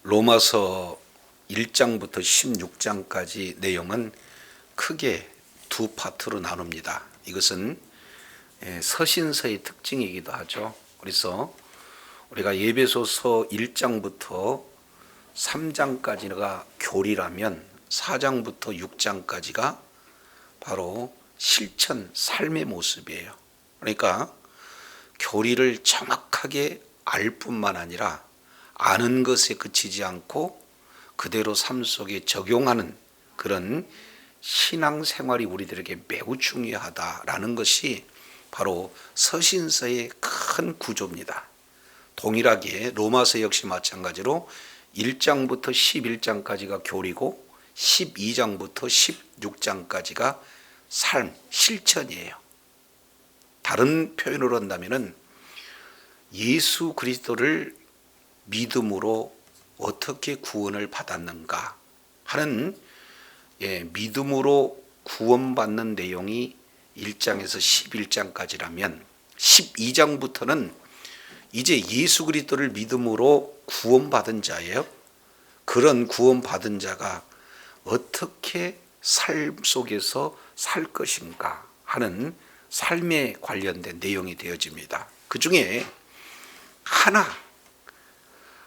로마서 1장부터 16장까지 내용은 크게 두 파트로 나눕니다. 이것은 서신서의 특징이기도 하죠. 그래서 우리가 예배소서 1장부터 3장까지가 교리라면 4장부터 6장까지가 바로 실천, 삶의 모습이에요. 그러니까 교리를 정확하게 알 뿐만 아니라 아는 것에 그치지 않고 그대로 삶 속에 적용하는 그런 신앙생활이 우리들에게 매우 중요하다라는 것이 바로 서신서의 큰 구조입니다. 동일하게 로마서 역시 마찬가지로 1장부터 11장까지가 교리고 12장부터 16장까지가 삶, 실천이에요. 다른 표현으로 한다면 예수 그리스도를 믿음으로 어떻게 구원을 받았는가 하는 믿음으로 구원받는 내용이 1장에서 11장까지라면 12장부터는 이제 예수 그리스도를 믿음으로 구원받은 자예요. 그런 구원받은 자가 어떻게 삶 속에서 살 것인가 하는 삶에 관련된 내용이 되어집니다. 그 중에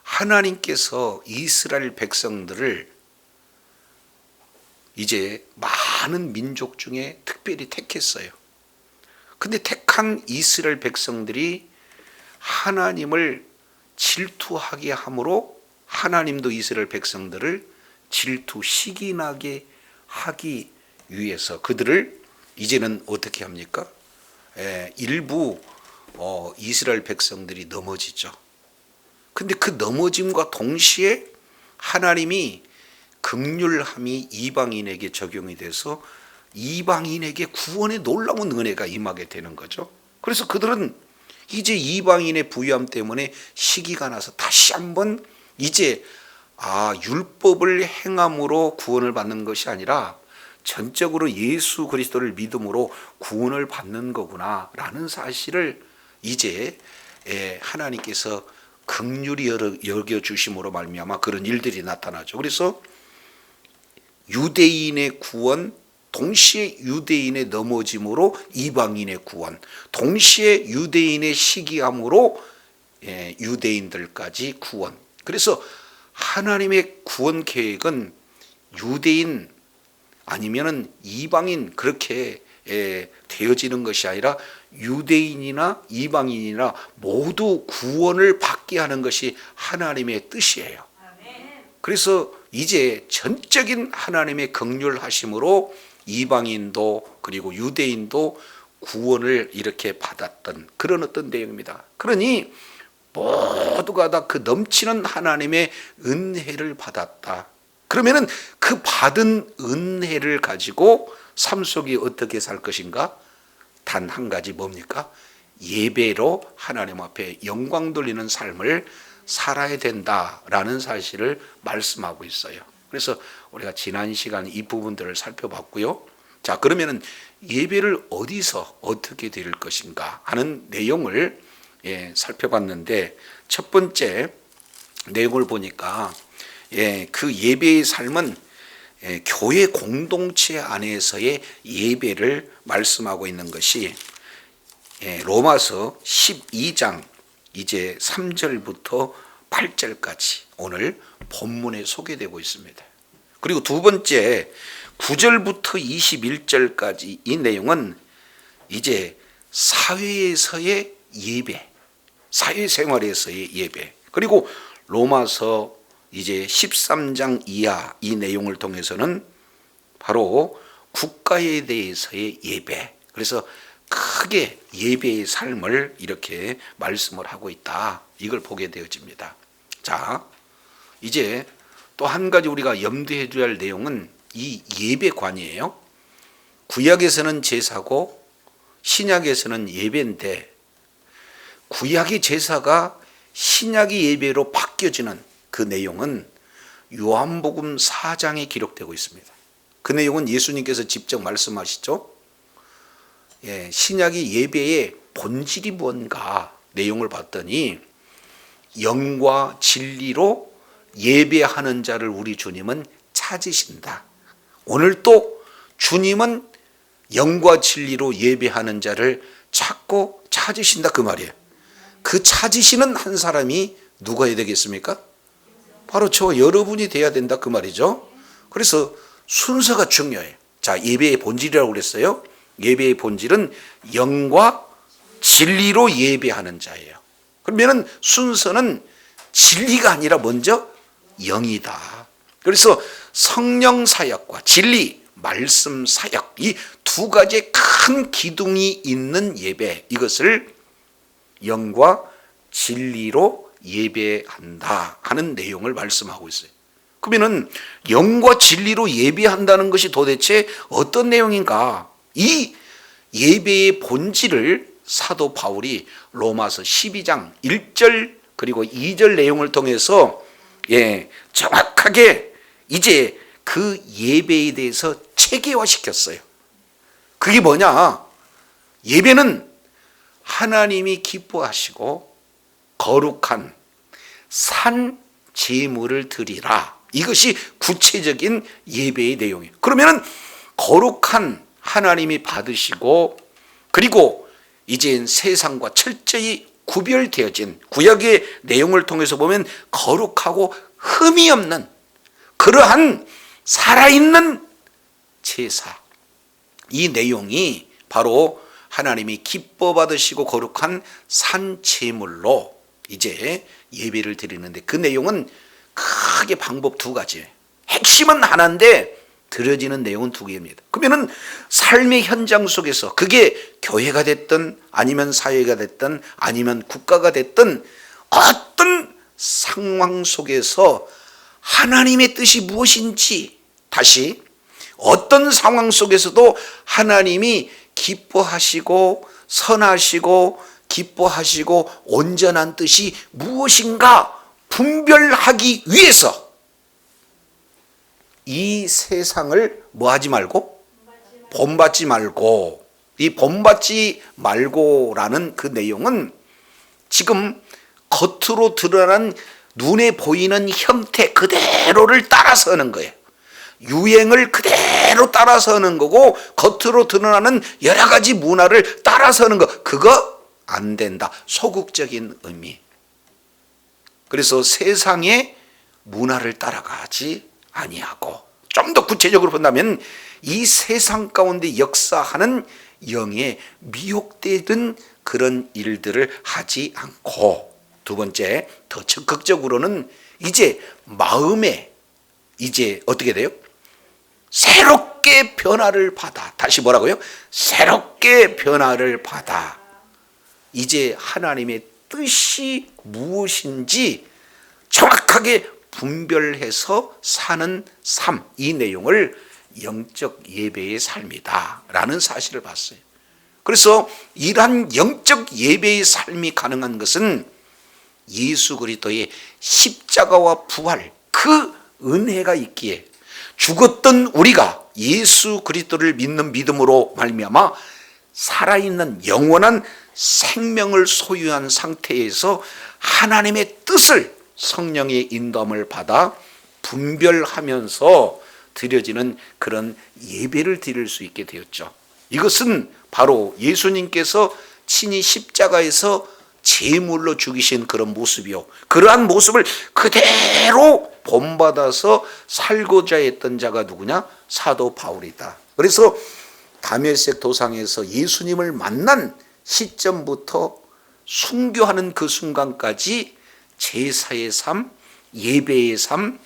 하나님께서 이스라엘 백성들을 이제 많은 민족 중에 특별히 택했어요. 근데 택한 이스라엘 백성들이 하나님을 질투하게 함으로 하나님도 이스라엘 백성들을 질투시기나게 하기 위해서 그들을 이제는 어떻게 합니까? 일부 이스라엘 백성들이 넘어지죠. 근데 그 넘어짐과 동시에 하나님이 긍휼함이 이방인에게 적용이 돼서 이방인에게 구원의 놀라운 은혜가 임하게 되는 거죠. 그래서 그들은 이제 이방인의 부유함 때문에 시기가 나서 다시 한번 이제 율법을 행함으로 구원을 받는 것이 아니라 전적으로 예수 그리스도를 믿음으로 구원을 받는 거구나라는 사실을 이제 하나님께서 긍휼히 여겨주심으로 말미암아 그런 일들이 나타나죠. 그래서 유대인의 구원, 동시에 유대인의 넘어짐으로 이방인의 구원, 동시에 유대인의 시기함으로 유대인들까지 구원. 그래서 하나님의 구원 계획은 유대인 아니면은 이방인 그렇게 되어지는 것이 아니라 유대인이나 이방인이나 모두 구원을 받게 하는 것이 하나님의 뜻이에요. 그래서 이제 전적인 하나님의 긍휼하심으로 이방인도 그리고 유대인도 구원을 이렇게 받았던 그런 어떤 내용입니다. 그러니 모두가 다 그 넘치는 하나님의 은혜를 받았다. 그러면은 그 받은 은혜를 가지고 삶 속에 어떻게 살 것인가? 단 한 가지 뭡니까? 예배로 하나님 앞에 영광 돌리는 삶을 살아야 된다라는 사실을 말씀하고 있어요. 그래서 우리가 지난 시간 이 부분들을 살펴봤고요. 자, 그러면은 예배를 어디서 어떻게 드릴 것인가 하는 내용을 살펴봤는데 첫 번째 내용을 보니까 그 예배의 삶은 교회 공동체 안에서의 예배를 말씀하고 있는 것이 로마서 12장 이제 3절부터 8절까지 오늘 본문에 소개되고 있습니다. 그리고 두 번째 9절부터 21절까지 이 내용은 이제 사회에서의 예배, 사회생활에서의 예배, 그리고 로마서 이제 13장 이하 이 내용을 통해서는 바로 국가에 대해서의 예배, 그래서 크게 예배의 삶을 이렇게 말씀을 하고 있다. 이걸 보게 되어집니다. 자, 이제 또 한 가지 우리가 염두해 줘야 할 내용은 이 예배관이에요. 구약에서는 제사고 신약에서는 예배인데 구약의 제사가 신약의 예배로 바뀌어지는 그 내용은 요한복음 4장에 기록되고 있습니다. 그 내용은 예수님께서 직접 말씀하시죠. 신약의 예배의 본질이 뭔가 내용을 봤더니 영과 진리로 예배하는 자를 우리 주님은 찾으신다. 오늘 또 주님은 영과 진리로 예배하는 자를 찾고 찾으신다 그 말이에요. 그 찾으시는 한 사람이 누가 되겠습니까? 바로 저 여러분이 돼야 된다 그 말이죠. 그래서 순서가 중요해요. 자, 예배의 본질이라고 그랬어요. 예배의 본질은 영과 진리로 예배하는 자예요. 그러면은 순서는 진리가 아니라 먼저 영이다. 그래서 성령 사역과 진리, 말씀 사역, 이 두 가지의 큰 기둥이 있는 예배, 이것을 영과 진리로 예배한다 하는 내용을 말씀하고 있어요. 그러면은 영과 진리로 예배한다는 것이 도대체 어떤 내용인가? 이 예배의 본질을 사도 바울이 로마서 12장 1절 그리고 2절 내용을 통해서 정확하게 이제 그 예배에 대해서 체계화시켰어요. 그게 뭐냐? 예배는 하나님이 기뻐하시고 거룩한 산 제물을 드리라. 이것이 구체적인 예배의 내용이에요. 그러면 거룩한 하나님이 받으시고, 그리고 이제 세상과 철저히 구별되어진 구약의 내용을 통해서 보면 거룩하고 흠이 없는 그러한 살아있는 제사, 이 내용이 바로 하나님이 기뻐 받으시고 거룩한 산 제물로 이제 예배를 드리는데, 그 내용은 크게 방법 두 가지예요. 핵심은 하나인데 드려지는 내용은 두 개입니다. 그러면은 삶의 현장 속에서 그게 교회가 됐든 아니면 사회가 됐든 아니면 국가가 됐든 어떤 상황 속에서 하나님의 뜻이 무엇인지, 다시 어떤 상황 속에서도 하나님이 기뻐하시고 선하시고 기뻐하시고 온전한 뜻이 무엇인가 분별하기 위해서 이 세상을 뭐 하지 말고? 본받지 말고. 이 본받지 말고라는 그 내용은 지금 겉으로 드러난 눈에 보이는 형태 그대로를 따라서 하는 거예요. 유행을 그대로 따라서 하는 거고, 겉으로 드러나는 여러 가지 문화를 따라서 하는 거, 그거 안 된다. 소극적인 의미. 그래서 세상의 문화를 따라가지 아니하고, 좀 더 구체적으로 본다면 이 세상 가운데 역사하는 영에 미혹되는 그런 일들을 하지 않고, 두 번째 더 적극적으로는 이제 마음에 이제 어떻게 돼요? 새롭게 변화를 받아. 다시 뭐라고요? 새롭게 변화를 받아. 이제 하나님의 뜻이 무엇인지 정확하게 분별해서 사는 삶, 이 내용을 영적 예배의 삶이다 라는 사실을 봤어요. 그래서 이러한 영적 예배의 삶이 가능한 것은 예수 그리스도의 십자가와 부활, 그 은혜가 있기에 죽었던 우리가 예수 그리스도를 믿는 믿음으로 말미암아 살아있는 영원한 생명을 소유한 상태에서 하나님의 뜻을 성령의 인도함을 받아 분별하면서 드려지는 그런 예배를 드릴 수 있게 되었죠. 이것은 바로 예수님께서 친히 십자가에서 제물로 죽이신 그런 모습이요, 그러한 모습을 그대로 본받아서 살고자 했던 자가 누구냐? 사도 바울이다. 그래서 다메섹 도상에서 예수님을 만난 시점부터 순교하는 그 순간까지 제사의 삶, 예배의 삶,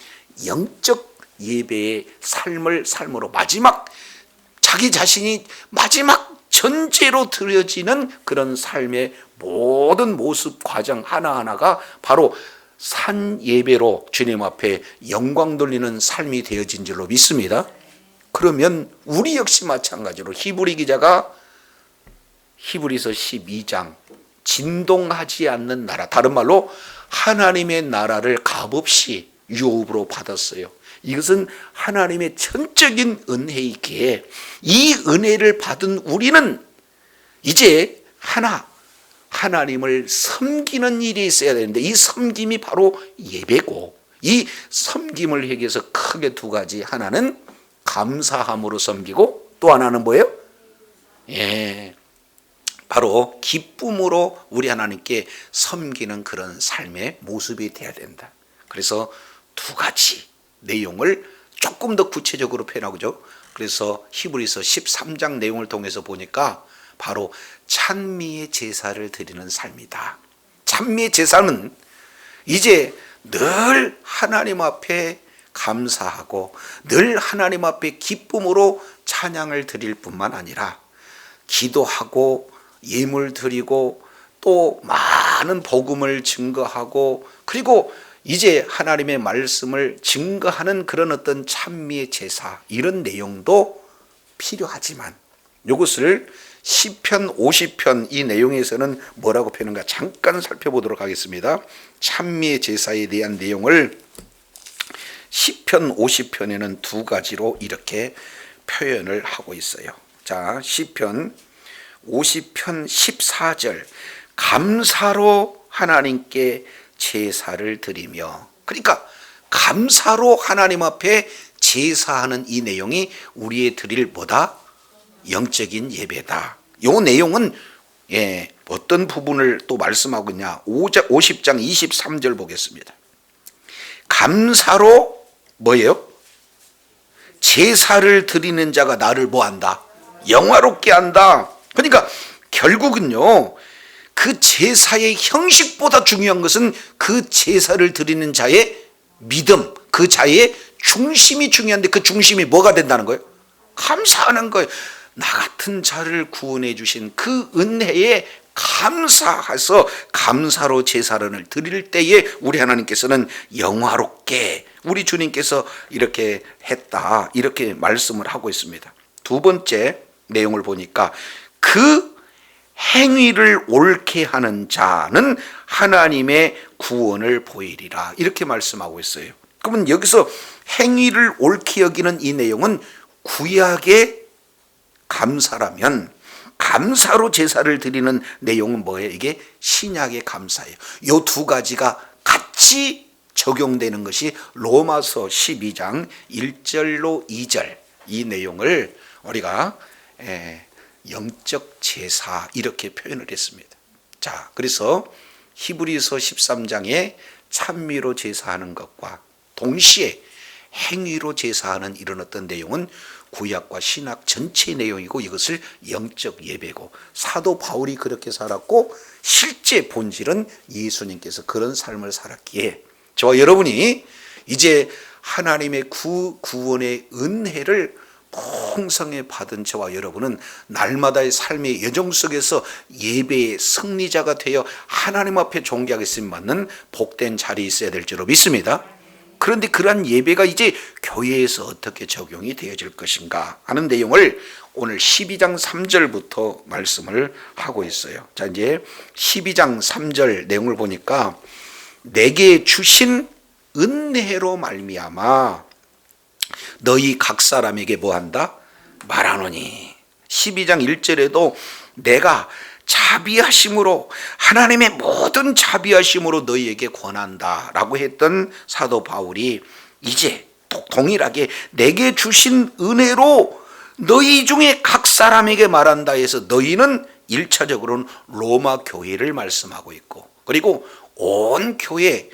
영적 예배의 삶을 삶으로 마지막 자기 자신이 마지막 전제로 드려지는 그런 삶의 모든 모습 과정 하나하나가 바로 산 예배로 주님 앞에 영광 돌리는 삶이 되어진 줄로 믿습니다. 그러면 우리 역시 마찬가지로 히브리 기자가 히브리서 12장 진동하지 않는 나라, 다른 말로 하나님의 나라를 값없이 유업으로 받았어요. 이것은 하나님의 전적인 은혜이기에 이 은혜를 받은 우리는 이제 하나님을 섬기는 일이 있어야 되는데, 이 섬김이 바로 예배고, 이 섬김을 얘기해서 크게 두 가지. 하나는 감사함으로 섬기고 또 하나는 뭐예요? 바로 기쁨으로 우리 하나님께 섬기는 그런 삶의 모습이 돼야 된다. 그래서 두 가지 내용을 조금 더 구체적으로 표현하고죠. 그래서 히브리서 13장 내용을 통해서 보니까 바로 찬미의 제사를 드리는 삶이다. 찬미의 제사는 이제 늘 하나님 앞에 감사하고 늘 하나님 앞에 기쁨으로 찬양을 드릴 뿐만 아니라 기도하고 예물 드리고 또 많은 복음을 증거하고 그리고 이제 하나님의 말씀을 증거하는 그런 어떤 찬미의 제사, 이런 내용도 필요하지만 이것을 시편 50편 이 내용에서는 뭐라고 표현한가 잠깐 살펴보도록 하겠습니다. 찬미의 제사에 대한 내용을 시편 50편에는 두 가지로 이렇게 표현을 하고 있어요. 자, 시편 50편 14절, 감사로 하나님께 제사를 드리며. 그러니까 감사로 하나님 앞에 제사하는 이 내용이 우리의 드릴 뭐다? 영적인 예배다. 이 내용은 어떤 부분을 또 말씀하고 있냐? 50장 23절 보겠습니다. 감사로 뭐예요? 제사를 드리는 자가 나를 뭐한다? 영화롭게 한다. 그러니까 결국은요, 그 제사의 형식보다 중요한 것은 그 제사를 드리는 자의 믿음, 그 자의 중심이 중요한데 그 중심이 뭐가 된다는 거예요? 감사하는 거예요. 나 같은 자를 구원해 주신 그 은혜에 감사해서 감사로 제사를 드릴 때에 우리 하나님께서는 영화롭게 우리 주님께서 이렇게 했다, 이렇게 말씀을 하고 있습니다. 두 번째 내용을 보니까 그 행위를 옳게 하는 자는 하나님의 구원을 보이리라, 이렇게 말씀하고 있어요. 그러면 여기서 행위를 옳게 여기는 이 내용은 구약의 감사라면 감사로 제사를 드리는 내용은 뭐예요? 이게 신약의 감사예요. 이 두 가지가 같이 적용되는 것이 로마서 12장 1절로 2절 이 내용을 우리가 영적 제사 이렇게 표현을 했습니다. 자, 그래서 히브리서 13장에 찬미로 제사하는 것과 동시에 행위로 제사하는 이런 어떤 내용은 구약과 신약 전체의 내용이고 이것을 영적 예배고, 사도 바울이 그렇게 살았고 실제 본질은 예수님께서 그런 삶을 살았기에 저와 여러분이 이제 하나님의 구원의 은혜를 풍성히 받은 저와 여러분은 날마다의 삶의 여정 속에서 예배의 승리자가 되어 하나님 앞에 존귀하게 쓰임받는 복된 자리에 있어야 될 줄로 믿습니다. 그런데 그러한 예배가 이제 교회에서 어떻게 적용이 되어질 것인가 하는 내용을 오늘 12장 3절부터 말씀을 하고 있어요. 자, 이제 12장 3절 내용을 보니까 내게 주신 은혜로 말미암아 너희 각 사람에게 뭐한다? 말하노니. 12장 1절에도 내가 자비하심으로, 하나님의 모든 자비하심으로 너희에게 권한다 라고 했던 사도 바울이 이제 동일하게 내게 주신 은혜로 너희 중에 각 사람에게 말한다 해서 너희는 1차적으로는 로마 교회를 말씀하고 있고, 그리고 온 교회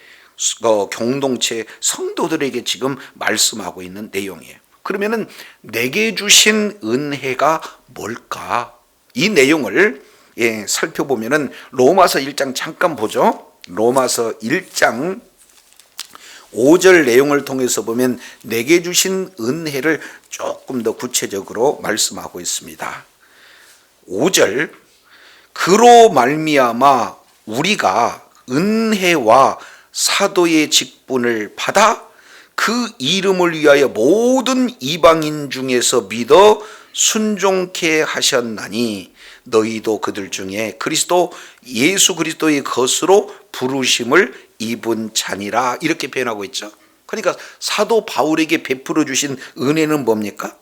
공동체 성도들에게 지금 말씀하고 있는 내용이에요. 그러면은 내게 주신 은혜가 뭘까? 이 내용을 살펴보면은 로마서 1장 잠깐 보죠. 로마서 1장 5절 내용을 통해서 보면 내게 주신 은혜를 조금 더 구체적으로 말씀하고 있습니다. 5절, 그로 말미암아 우리가 은혜와 사도의 직분을 받아 그 이름을 위하여 모든 이방인 중에서 믿어 순종케 하셨나니 너희도 그들 중에 그리스도 예수 그리스도의 것으로 부르심을 입은 자니라, 이렇게 표현하고 있죠. 그러니까 사도 바울에게 베풀어 주신 은혜는 뭡니까?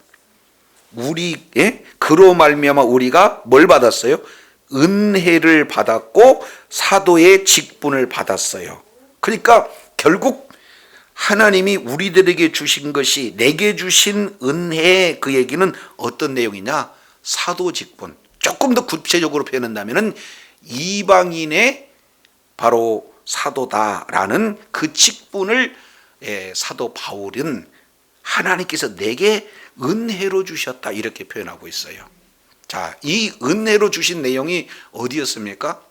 그로 말미암아 우리가 뭘 받았어요? 은혜를 받았고 사도의 직분을 받았어요. 그러니까 결국 하나님이 우리들에게 주신 것이 내게 주신 은혜, 그 얘기는 어떤 내용이냐? 사도 직분. 조금 더 구체적으로 표현한다면은 이방인의 바로 사도다라는 그 직분을 사도 바울은 하나님께서 내게 은혜로 주셨다 이렇게 표현하고 있어요. 자, 이 은혜로 주신 내용이 어디였습니까?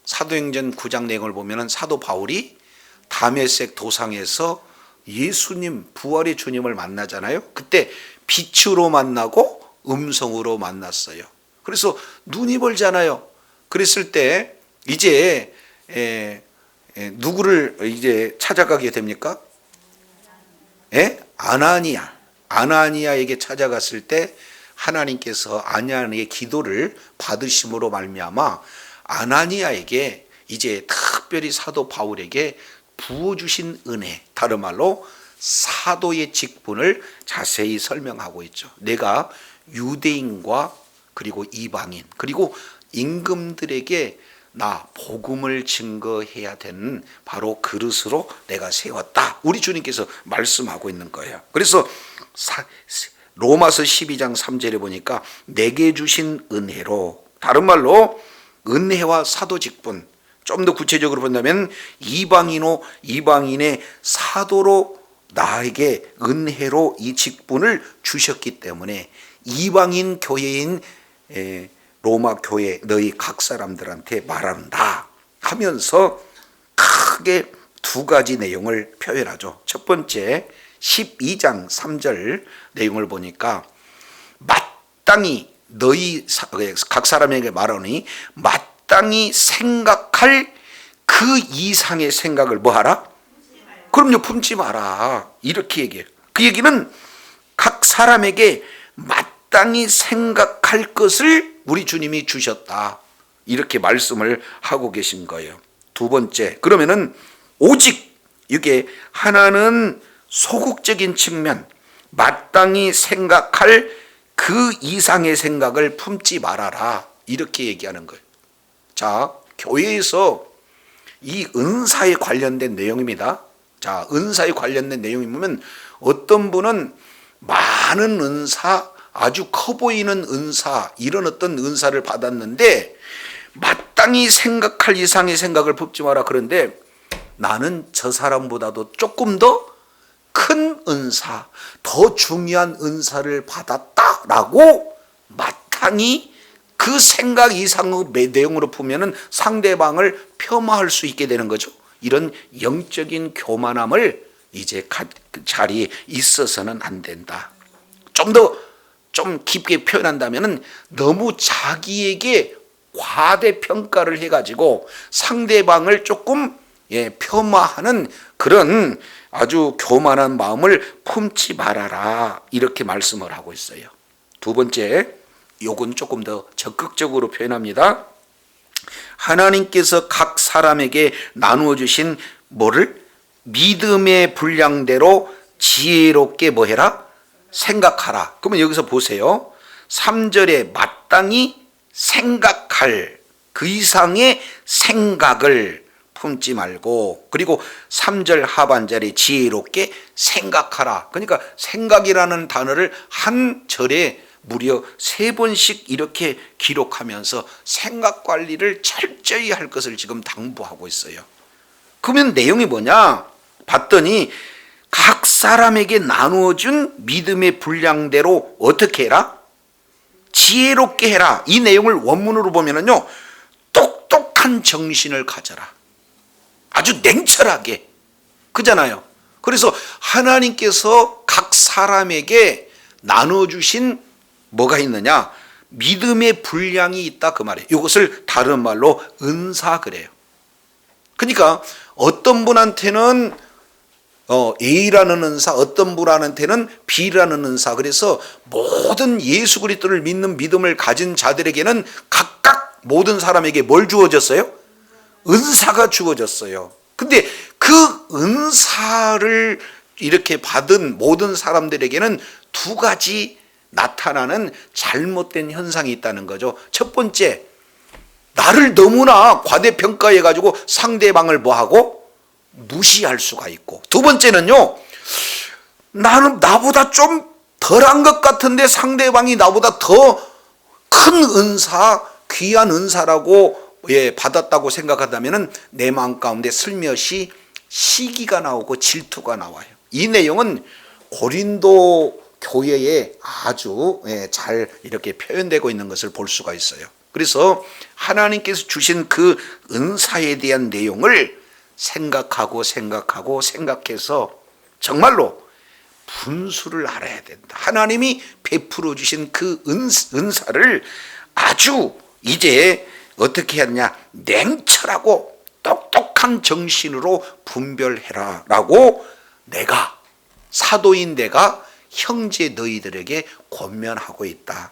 사도행전 9장 내용을 보면은 사도 바울이 다메섹 도상에서 예수님, 부활의 주님을 만나잖아요. 그때 빛으로 만나고 음성으로 만났어요. 그래서 눈이 멀잖아요. 그랬을 때 이제 누구를 이제 찾아가게 됩니까? 아나니아에게 찾아갔을 때 하나님께서 아나니아의 기도를 받으심으로 말미암아 아나니아에게 이제 특별히 사도 바울에게 부어주신 은혜, 다른 말로 사도의 직분을 자세히 설명하고 있죠. 내가 유대인과 그리고 이방인 그리고 임금들에게 나 복음을 증거해야 되는 바로 그릇으로 내가 세웠다. 우리 주님께서 말씀하고 있는 거예요. 그래서 로마서 12장 3절에 보니까 내게 주신 은혜로, 다른 말로 은혜와 사도 직분, 좀 더 구체적으로 본다면 이방인의 사도로 나에게 은혜로 이 직분을 주셨기 때문에 이방인 교회인 로마 교회 너희 각 사람들한테 말한다 하면서 크게 두 가지 내용을 표현하죠. 첫 번째 12장 3절 내용을 보니까 마땅히 너희 각 사람에게 말하니 마땅히 생각할 그 이상의 생각을 뭐하라? 그럼요, 품지 마라 이렇게 얘기해요. 그 얘기는 각 사람에게 마땅히 생각할 것을 우리 주님이 주셨다 이렇게 말씀을 하고 계신 거예요. 두 번째, 그러면은 오직 이게 하나는 소극적인 측면, 마땅히 생각할 그 이상의 생각을 품지 말아라 이렇게 얘기하는 거예요. 자, 교회에서 이 은사에 관련된 내용입니다. 자, 은사에 관련된 내용이 보면 어떤 분은 많은 은사, 아주 커 보이는 은사, 이런 어떤 은사를 받았는데 마땅히 생각할 이상의 생각을 품지 마라. 그런데 나는 저 사람보다도 조금 더 큰 은사, 더 중요한 은사를 받았다라고 마땅히 그 생각 이상의 내용으로 보면은 상대방을 폄하할 수 있게 되는 거죠. 이런 영적인 교만함을 이제 그 자리에 있어서는 안 된다. 좀 깊게 표현한다면은 너무 자기에게 과대평가를 해가지고 상대방을 조금 폄하하는 그런 아주 교만한 마음을 품지 말아라 이렇게 말씀을 하고 있어요. 두 번째, 요건 조금 더 적극적으로 표현합니다. 하나님께서 각 사람에게 나누어 주신 뭐를? 믿음의 분량대로 지혜롭게 뭐 해라? 생각하라. 그러면 여기서 보세요. 3절에 마땅히 생각할 그 이상의 생각을 품지 말고, 그리고 3절 하반절에 지혜롭게 생각하라. 그러니까 생각이라는 단어를 한 절에 무려 3번씩 이렇게 기록하면서 생각 관리를 철저히 할 것을 지금 당부하고 있어요. 그러면 내용이 뭐냐? 봤더니 각 사람에게 나누어준 믿음의 분량대로 어떻게 해라? 지혜롭게 해라. 이 내용을 원문으로 보면은요, 똑똑한 정신을 가져라. 아주 냉철하게. 그잖아요. 그래서 하나님께서 각 사람에게 나눠주신 뭐가 있느냐? 믿음의 분량이 있다 그 말이에요. 이것을 다른 말로 은사 그래요. 그러니까 어떤 분한테는 A라는 은사, 어떤 분한테는 B라는 은사. 그래서 모든 예수 그리스도를 믿는 믿음을 가진 자들에게는 각각 모든 사람에게 뭘 주어졌어요? 은사가 주어졌어요. 근데 그 은사를 이렇게 받은 모든 사람들에게는 두 가지 나타나는 잘못된 현상이 있다는 거죠. 첫 번째, 나를 너무나 과대평가해가지고 상대방을 뭐하고? 무시할 수가 있고, 두 번째는요, 나는 나보다 좀 덜한 것 같은데 상대방이 나보다 더 큰 은사, 귀한 은사라고 받았다고 생각한다면 내 마음 가운데 슬며시 시기가 나오고 질투가 나와요. 이 내용은 고린도 교회에 아주 잘 이렇게 표현되고 있는 것을 볼 수가 있어요. 그래서 하나님께서 주신 그 은사에 대한 내용을 생각해서 정말로 분수를 알아야 된다. 하나님이 베풀어 주신 그 은사를 아주 이제 어떻게 하느냐, 냉철하고 똑똑한 정신으로 분별해라 라고 내가, 사도인 내가 형제 너희들에게 권면하고 있다.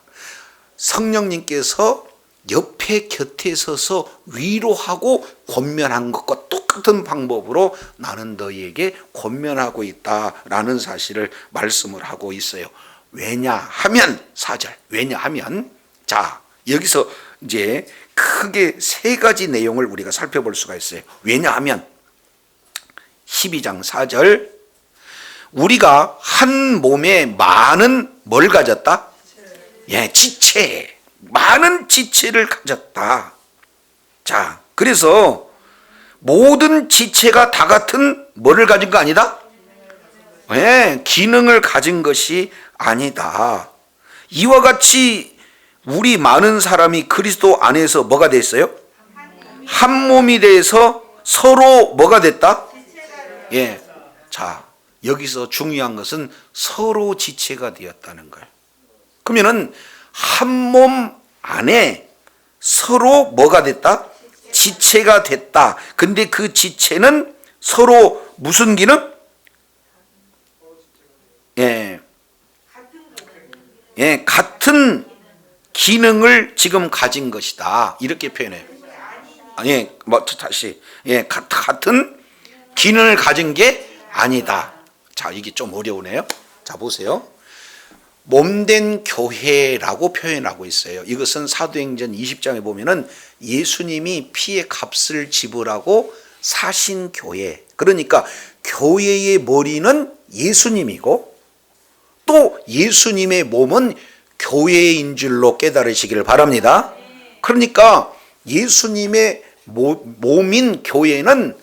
성령님께서 옆에 곁에 서서 위로하고 권면한 것과 똑같은 방법으로 나는 너희에게 권면하고 있다라는 사실을 말씀을 하고 있어요. 왜냐하면 4절, 왜냐하면, 자, 여기서 이제 크게 세 가지 내용을 우리가 살펴볼 수가 있어요. 왜냐하면 12장 4절, 우리가 한 몸에 많은 뭘 가졌다? 지체, 많은 지체를 가졌다. 자, 그래서 모든 지체가 다 같은 뭐를 가진 거 아니다? 기능을 가진 것이 아니다. 이와 같이 우리 많은 사람이 그리스도 안에서 뭐가 됐어요? 한 몸이 돼서 서로 뭐가 됐다? 자, 여기서 중요한 것은 서로 지체가 되었다는 거예요. 그러면은 한 몸 안에 서로 뭐가 됐다? 지체가 됐다. 근데 그 지체는 서로 무슨 기능? 같은 기능을 지금 가진 것이다. 이렇게 표현해요. 다시. 같은 기능을 가진 게 아니다. 자, 이게 좀 어려우네요. 자, 보세요. 몸된 교회라고 표현하고 있어요. 이것은 사도행전 20장에 보면은 예수님이 피의 값을 지불하고 사신 교회. 그러니까 교회의 머리는 예수님이고 또 예수님의 몸은 교회인 줄로 깨달으시기를 바랍니다. 그러니까 예수님의 몸인 교회는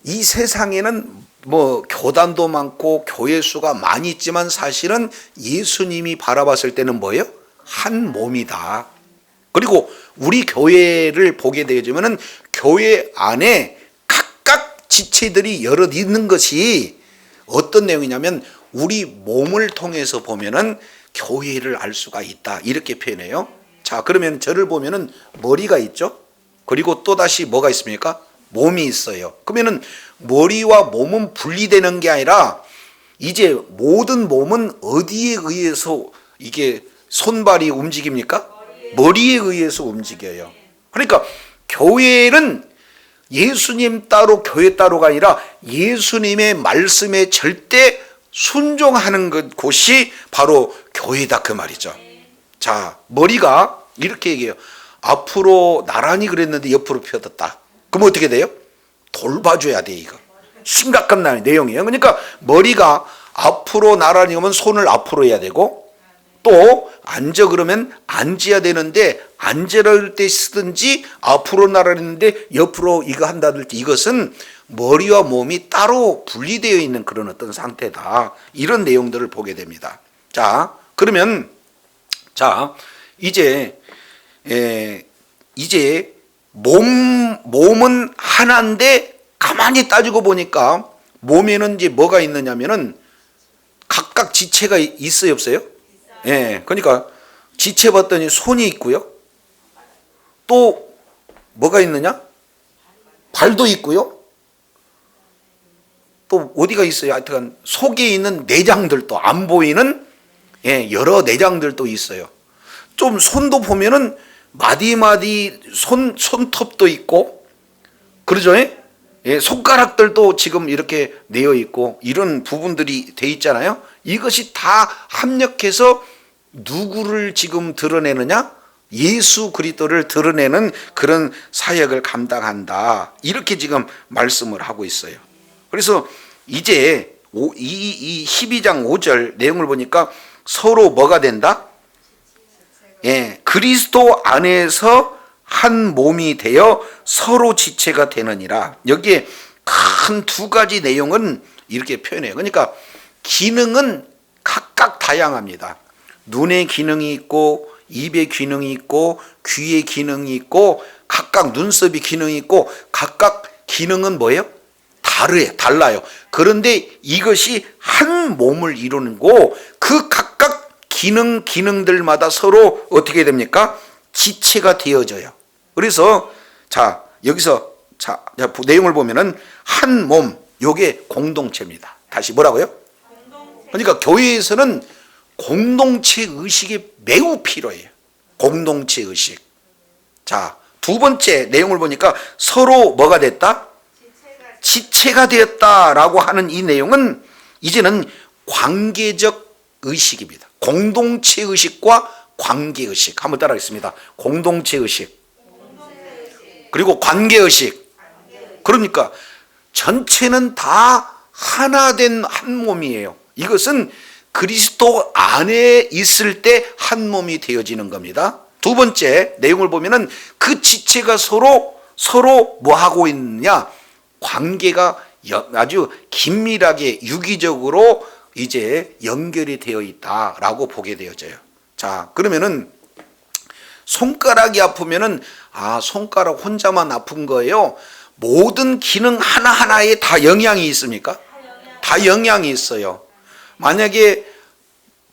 이 세상에는 교단도 많고 교회 수가 많이 있지만 사실은 예수님이 바라봤을 때는 뭐예요? 한 몸이다. 그리고 우리 교회를 보게 되지만은 교회 안에 각각 지체들이 여럿 있는 것이 어떤 내용이냐면 우리 몸을 통해서 보면은 교회를 알 수가 있다. 이렇게 표현해요. 자, 그러면 저를 보면은 머리가 있죠? 그리고 또다시 뭐가 있습니까? 몸이 있어요. 그러면은 머리와 몸은 분리되는 게 아니라 이제 모든 몸은 어디에 의해서 이게 손발이 움직입니까? 머리에 의해서 움직여요. 그러니까 교회는 예수님 따로 교회 따로가 아니라 예수님의 말씀에 절대 순종하는 곳이 바로 교회다, 그 말이죠. 자, 머리가 이렇게 얘기해요. 앞으로 나란히 그랬는데 옆으로 펴졌다. 그럼 어떻게 돼요? 돌봐줘야 돼. 이거 심각한 내용이에요. 그러니까 머리가 앞으로 나란히 가면 손을 앞으로 해야 되고 또 앉아 그러면 앉아야 되는데 앉으럴 때 쓰든지 앞으로 나란히 있는데 옆으로 이거 한다든지 이것은 머리와 몸이 따로 분리되어 있는 그런 어떤 상태다. 이런 내용들을 보게 됩니다. 자, 그러면 자 이제 몸은 하나인데 가만히 따지고 보니까 몸에는 이제 뭐가 있느냐면은 각각 지체가 있어요, 없어요? 그러니까 지체 봤더니 손이 있고요. 또 뭐가 있느냐? 발도 있고요. 또 어디가 있어요? 하여튼 속에 있는 내장들도 안 보이는 여러 내장들도 있어요. 좀 손도 보면은 마디마디 손톱도 있고 그러죠? 손가락들도 지금 이렇게 내어 있고 이런 부분들이 돼 있잖아요. 이것이 다 합력해서 누구를 지금 드러내느냐? 예수 그리스도를 드러내는 그런 사역을 감당한다. 이렇게 지금 말씀을 하고 있어요. 그래서 이제 이 12장 5절 내용을 보니까 서로 뭐가 된다? 예, 그리스도 안에서 한 몸이 되어 서로 지체가 되느니라. 여기에 큰 두 가지 내용은 이렇게 표현해요. 그러니까 기능은 각각 다양합니다. 눈의 기능이 있고, 입의 기능이 있고, 귀의 기능이 있고, 각각 눈썹의 기능이 있고, 각각 기능은 뭐예요? 달라요. 그런데 이것이 한 몸을 이루는 거, 그 각각 기능들마다 서로 어떻게 됩니까? 지체가 되어져요. 그래서 자, 여기서 내용을 보면은 한 몸, 요게 공동체입니다. 다시 뭐라고요? 그러니까 교회에서는 공동체 의식이 매우 필요해요. 공동체 의식. 자, 두 번째 내용을 보니까 서로 뭐가 됐다? 지체가 되었다라고 하는 이 내용은 이제는 관계적 의식입니다. 공동체 의식과 관계 의식. 한번 따라하겠습니다. 공동체 의식. 그리고 관계 의식. 그러니까 전체는 다 하나 된 한 몸이에요. 이것은 그리스도 안에 있을 때 한 몸이 되어지는 겁니다. 두 번째 내용을 보면은 그 지체가 서로 뭐 하고 있느냐? 관계가 아주 긴밀하게 유기적으로 이제 연결이 되어 있다라고 보게 되어져요. 자, 그러면은 손가락이 아프면은 손가락 혼자만 아픈 거예요? 모든 기능 하나하나에 다 영향이 있습니까? 다 영향이 있어요. 만약에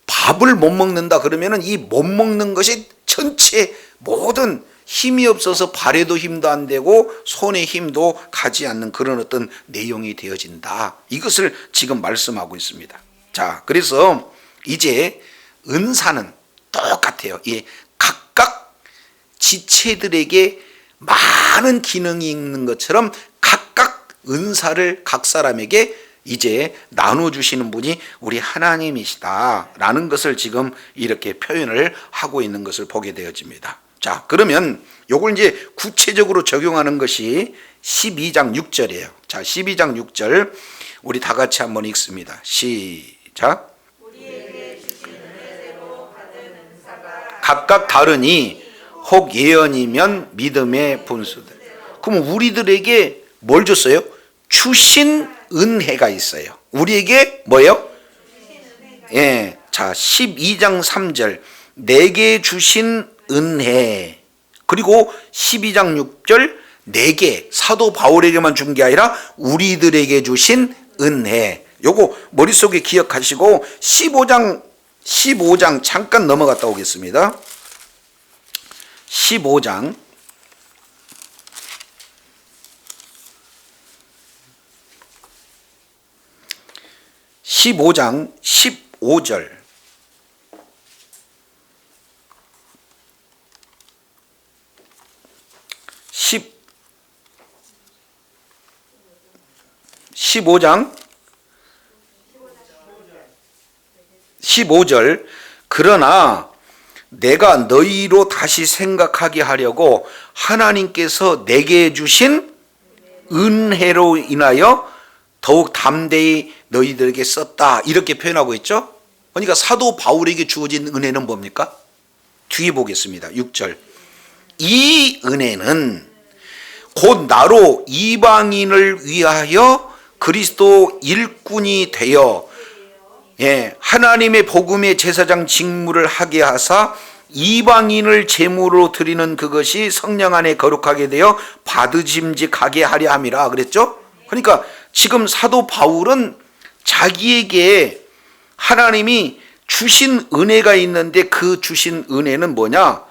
밥을 못 먹는다 그러면은 이 못 먹는 것이 전체 모든 힘이 없어서 발에도 힘도 안 되고 손에 힘도 가지 않는 그런 어떤 내용이 되어진다. 이것을 지금 말씀하고 있습니다. 자, 그래서 이제 은사는 똑같아요. 예, 각각 지체들에게 많은 기능이 있는 것처럼 각각 은사를 각 사람에게 이제 나눠주시는 분이 우리 하나님이시다라는 것을 지금 이렇게 표현을 하고 있는 것을 보게 되어집니다. 자, 그러면 요걸 이제 구체적으로 적용하는 것이 12장 6절이에요. 자, 12장 6절 우리 다 같이 한번 읽습니다. 시작. 각각 다르니 혹 예언이면 믿음의 분수들. 그럼 우리들에게 뭘 줬어요? 주신 은혜가 있어요. 우리에게 뭐예요? 예. 자, 12장 3절. 내게 주신 은혜. 그리고 12장 6절. 내게 사도 바울에게만 준 게 아니라 우리들에게 주신 은혜. 요거 머릿속에 기억하시고 15장 잠깐 넘어갔다 오겠습니다. 15장 15절 15절 그러나 내가 너희로 다시 생각하게 하려고 하나님께서 내게 주신 은혜로 인하여 더욱 담대히 너희들에게 썼다 이렇게 표현하고 있죠. 그러니까 사도 바울에게 주어진 은혜는 뭡니까? 뒤에 보겠습니다. 6절 이 은혜는 곧 나로 이방인을 위하여 그리스도 일꾼이 되어 하나님의 복음의 제사장 직무를 하게 하사 이방인을 제물로 드리는 그것이 성령 안에 거룩하게 되어 받으심직하게 하려 함이라 그랬죠. 그러니까 지금 사도 바울은 자기에게 하나님이 주신 은혜가 있는데 그 주신 은혜는 뭐냐?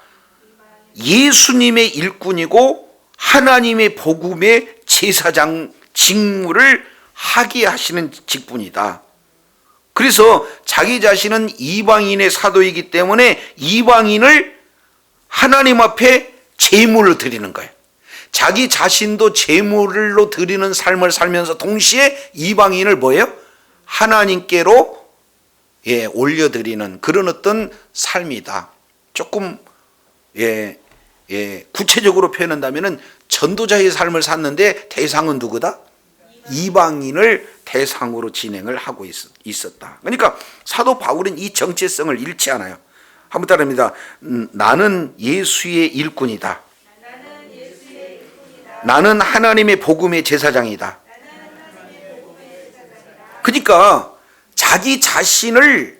예수님의 일꾼이고 하나님의 복음의 제사장 직무를 하게 하시는 직분이다. 그래서 자기 자신은 이방인의 사도이기 때문에 이방인을 하나님 앞에 제물로 드리는 거예요. 자기 자신도 제물로 드리는 삶을 살면서 동시에 이방인을 뭐예요? 하나님께로 올려드리는 그런 어떤 삶이다. 조금 구체적으로 표현한다면은 전도자의 삶을 샀는데 대상은 누구다? 이방인을 대상으로 진행을 하고 있었다. 그러니까 사도 바울은 이 정체성을 잃지 않아요. 한번 따라합니다. 나는 예수의 일꾼이다. 나는 하나님의 복음의 제사장이다. 그러니까 자기 자신을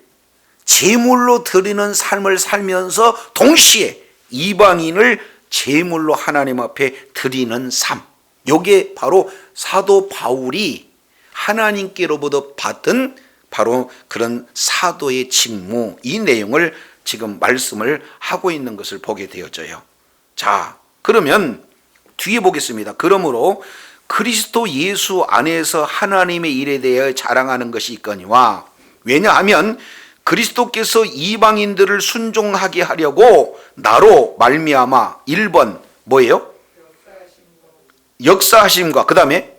제물로 드리는 삶을 살면서 동시에 이방인을 제물로 하나님 앞에 드리는 삶. 이게 바로 사도 바울이 하나님께로부터 받은 바로 그런 사도의 직무, 이 내용을 지금 말씀을 하고 있는 것을 보게 되어져요. 자, 그러면 뒤에 보겠습니다. 그러므로 그리스도 예수 안에서 하나님의 일에 대해 자랑하는 것이 있거니와, 왜냐하면 그리스도께서 이방인들을 순종하게 하려고 나로 말미암아 1번 뭐예요? 역사하심과 그 다음에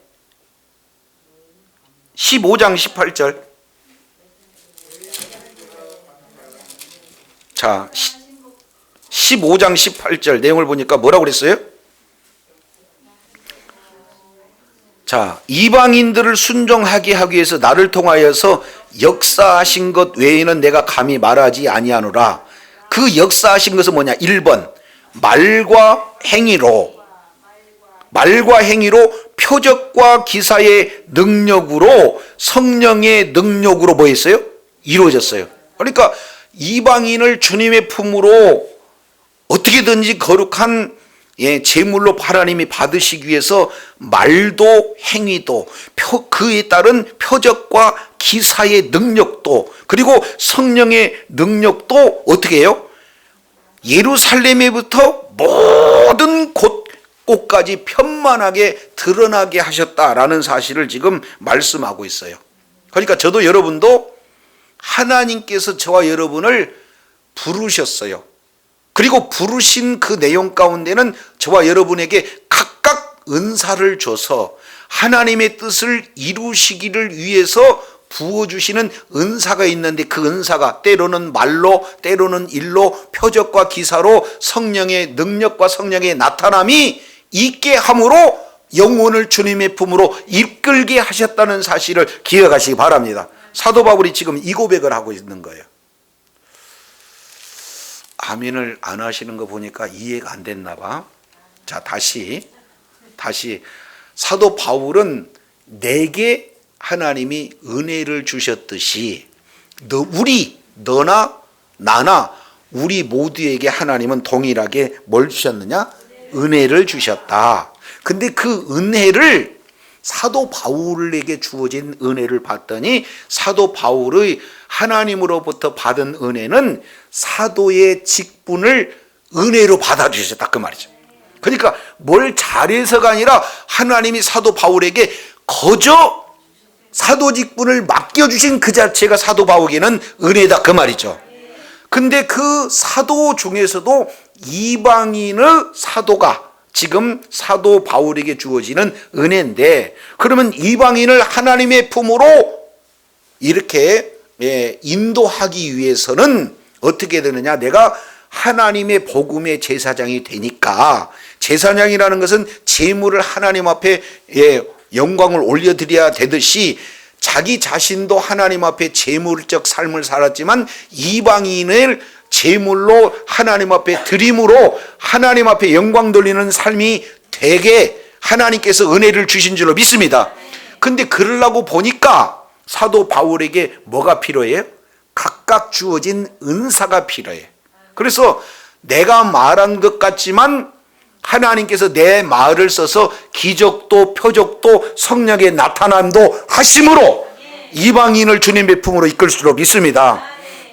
15장 18절. 자, 15장 18절 내용을 보니까 뭐라고 그랬어요? 자, 이방인들을 순종하게 하기 위해서 나를 통하여서 역사하신 것 외에는 내가 감히 말하지 아니하노라. 그 역사하신 것은 뭐냐? 1번 말과 행위로 표적과 기사의 능력으로, 성령의 능력으로 뭐 했어요? 이루어졌어요. 그러니까 이방인을 주님의 품으로 어떻게든지 거룩한 제물로 하나님이 받으시기 위해서 말도 행위도 그에 따른 표적과 기사의 능력도, 그리고 성령의 능력도 어떻게 해요? 예루살렘에부터 모든 곳까지 편만하게 드러나게 하셨다라는 사실을 지금 말씀하고 있어요. 그러니까 저도 여러분도 하나님께서 저와 여러분을 부르셨어요. 그리고 부르신 그 내용 가운데는 저와 여러분에게 각각 은사를 줘서 하나님의 뜻을 이루시기를 위해서 부어주시는 은사가 있는데, 그 은사가 때로는 말로, 때로는 일로, 표적과 기사로 성령의 능력과 성령의 나타남이 있게 함으로 영혼을 주님의 품으로 이끌게 하셨다는 사실을 기억하시기 바랍니다. 사도 바울이 지금 이 고백을 하고 있는 거예요. 아멘을 안 하시는 거 보니까 이해가 안 됐나 봐. 자, 다시 사도 바울은 내게 하나님이 은혜를 주셨듯이 너나 나나 우리 모두에게 하나님은 동일하게 뭘 주셨느냐? 은혜를 주셨다. 근데 그 은혜를, 사도 바울에게 주어진 은혜를 봤더니 사도 바울의 하나님으로부터 받은 은혜는 사도의 직분을 은혜로 받아주셨다, 그 말이죠. 그러니까 뭘 잘해서가 아니라 하나님이 사도 바울에게 거저 사도 직분을 맡겨주신 그 자체가 사도 바울에게는 은혜다, 그 말이죠. 근데 그 사도 중에서도 이방인의 사도가 지금 사도 바울에게 주어지는 은혜인데, 그러면 이방인을 하나님의 품으로 이렇게 인도하기 위해서는 어떻게 되느냐? 내가 하나님의 복음의 제사장이 되니까, 제사장이라는 것은 제물을 하나님 앞에 영광을 올려드려야 되듯이 자기 자신도 하나님 앞에 제물적 삶을 살았지만 이방인을 제물로 하나님 앞에 드림으로 하나님 앞에 영광 돌리는 삶이 되게 하나님께서 은혜를 주신 줄로 믿습니다. 근데 그러려고 보니까 사도 바울에게 뭐가 필요해요? 각각 주어진 은사가 필요해. 그래서 내가 말한 것 같지만 하나님께서 내 말을 써서 기적도 표적도 성령의 나타남도 하심으로 이방인을 주님의 품으로 이끌 수록 믿습니다.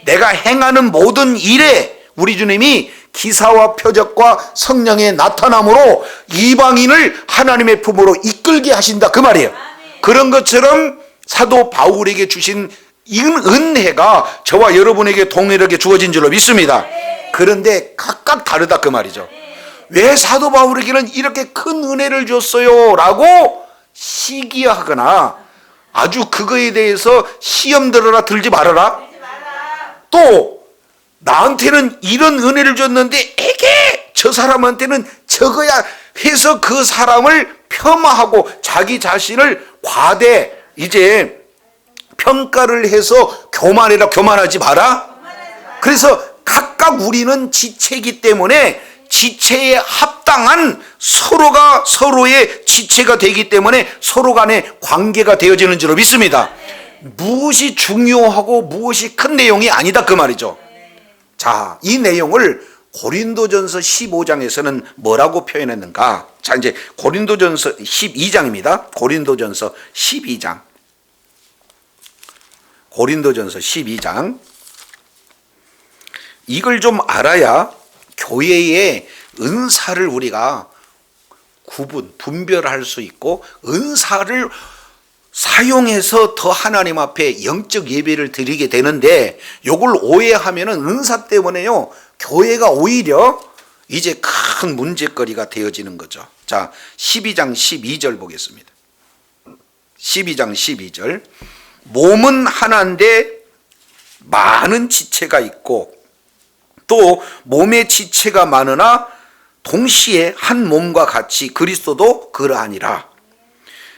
내가 행하는 모든 일에 우리 주님이 기사와 표적과 성령의 나타남으로 이방인을 하나님의 품으로 이끌게 하신다, 그 말이에요. 그런 것처럼 사도 바울에게 주신 이 은혜가 저와 여러분에게 동일하게 주어진 줄로 믿습니다. 그런데 각각 다르다, 그 말이죠. 왜 사도 바울에게는 이렇게 큰 은혜를 줬어요? 라고 시기하거나 아주 그거에 대해서 시험 들어라 들지 말아라, 또 나한테는 이런 은혜를 줬는데 에게 저 사람한테는 저거야 해서 그 사람을 폄하하고 자기 자신을 과대 이제 평가를 해서 교만하지 마라. 그래서 각각 우리는 지체이기 때문에 지체에 합당한 서로가 서로의 지체가 되기 때문에 서로 간의 관계가 되어지는 줄로 믿습니다. 무엇이 중요하고 무엇이 큰 내용이 아니다 그 말이죠. 자, 이 내용을 고린도전서 15장에서는 뭐라고 표현했는가? 자, 이제 고린도전서 12장입니다. 고린도전서 12장. 고린도전서 12장. 이걸 좀 알아야 교회의 은사를 우리가 분별할 수 있고 은사를 사용해서 더 하나님 앞에 영적 예배를 드리게 되는데, 요걸 오해하면은 은사 때문에요 교회가 오히려 이제 큰 문제거리가 되어지는 거죠. 자, 12장 12절 보겠습니다. 12장 12절. 몸은 하나인데 많은 지체가 있고 또 몸의 지체가 많으나 동시에 한 몸과 같이 그리스도도 그러하니라.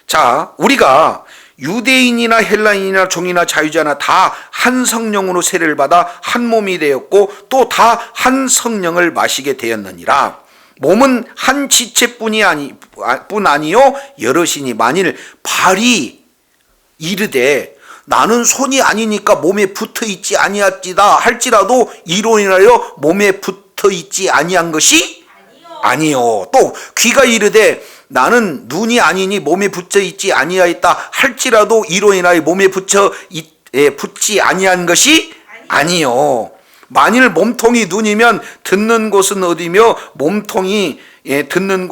자, 우리가 유대인이나 헬라인이나 종이나 자유자나 다 한 성령으로 세례를 받아 한 몸이 되었고 또 다 한 성령을 마시게 되었느니라. 몸은 한 지체뿐 아니요 여럿이니 만일 발이 이르되 나는 손이 아니니까 몸에 붙어 있지 아니하지다 할지라도 이로 인하여 몸에 붙어 있지 아니한 것이 아니요. 또 귀가 이르되 나는 눈이 아니니 몸에 붙어 있지 아니하였다 할지라도 이로 인하여 몸에 붙지 아니한 것이 아니요. 만일 몸통이 눈이면 듣는 곳은 어디며 몸통이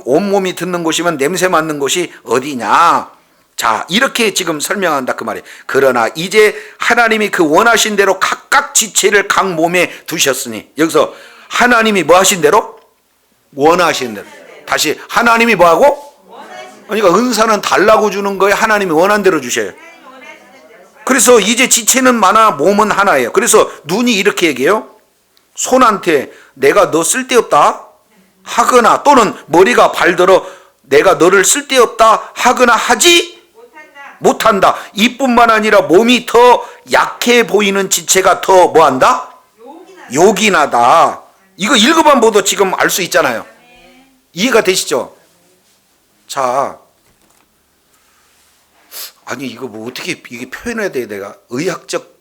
온몸이 듣는 곳이면 냄새 맡는 곳이 어디냐. 자, 이렇게 지금 설명한다 그 말이에요. 그러나 이제 하나님이 그 원하신 대로 각각 지체를 각 몸에 두셨으니, 여기서 하나님이 뭐 하신 대로? 원하신 대로. 다시, 하나님이 뭐 하고? 그러니까 은사는 달라고 주는 거예요? 하나님이 원한 대로 주셔요? 그래서 이제 지체는 많아 몸은 하나예요. 그래서 눈이 이렇게 얘기해요. 손한테 내가 너 쓸데없다 하거나, 또는 머리가 발들어 내가 너를 쓸데없다 하거나 하지 못한다. 이뿐만 아니라 몸이 더 약해 보이는 지체가 더 뭐한다? 요긴하다. 이거 읽어만 봐도 지금 알 수 있잖아요. 이해가 되시죠? 자, 아니 이거 뭐 어떻게 이게 표현해야 돼? 내가 의학적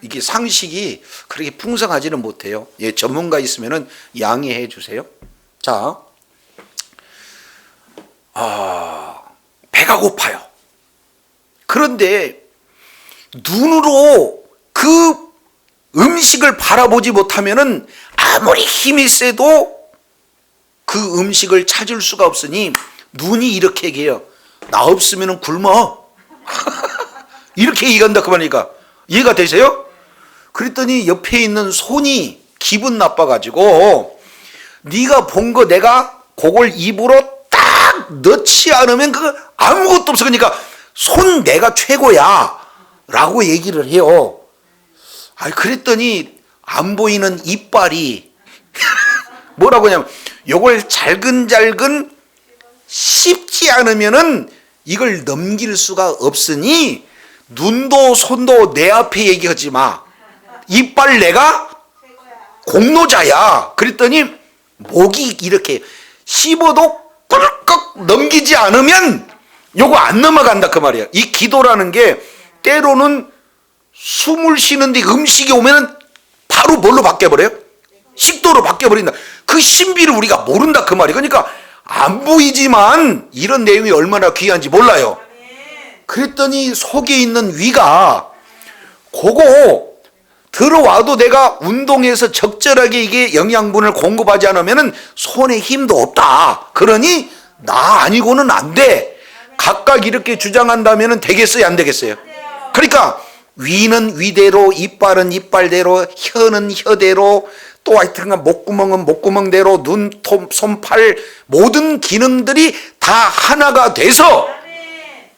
이게 상식이 그렇게 풍성하지는 못해요. 예, 전문가 있으면은 양해해 주세요. 자, 배가 고파요. 그런데 눈으로 그 음식을 바라보지 못하면은 아무리 힘이 세도 그 음식을 찾을 수가 없으니 눈이 이렇게 얘기해요. 나 없으면은 굶어. 이렇게 얘기한다 그 말이니까. 이해가 되세요? 그랬더니 옆에 있는 손이 기분 나빠가지고 네가 본 거 내가 그걸 입으로 딱 넣지 않으면 그 아무것도 없어. 그러니까 손 내가 최고야 라고 얘기를 해요. 그랬더니 안 보이는 이빨이 뭐라고 하냐면 요걸 잘근잘근 씹지 않으면은 이걸 넘길 수가 없으니 눈도 손도 내 앞에 얘기하지 마. 이빨 내가 공로자야. 그랬더니 목이 이렇게 씹어도 꿀꺽 넘기지 않으면 요거 안 넘어간다 그 말이야. 이 기도라는 게 때로는 숨을 쉬는데 음식이 오면은 바로 뭘로 바뀌어버려요? 식도로 바뀌어버린다. 그 신비를 우리가 모른다 그 말이야. 그러니까 안 보이지만 이런 내용이 얼마나 귀한지 몰라요. 그랬더니 속에 있는 위가 그거 들어와도 내가 운동해서 적절하게 이게 영양분을 공급하지 않으면은 손에 힘도 없다. 그러니 나 아니고는 안 돼. 각각 이렇게 주장한다면은 되겠어요, 안 되겠어요? 그러니까 위는 위대로, 이빨은 이빨대로, 혀는 혀대로, 또 하여튼간 목구멍은 목구멍대로, 눈, 손, 팔 모든 기능들이 다 하나가 돼서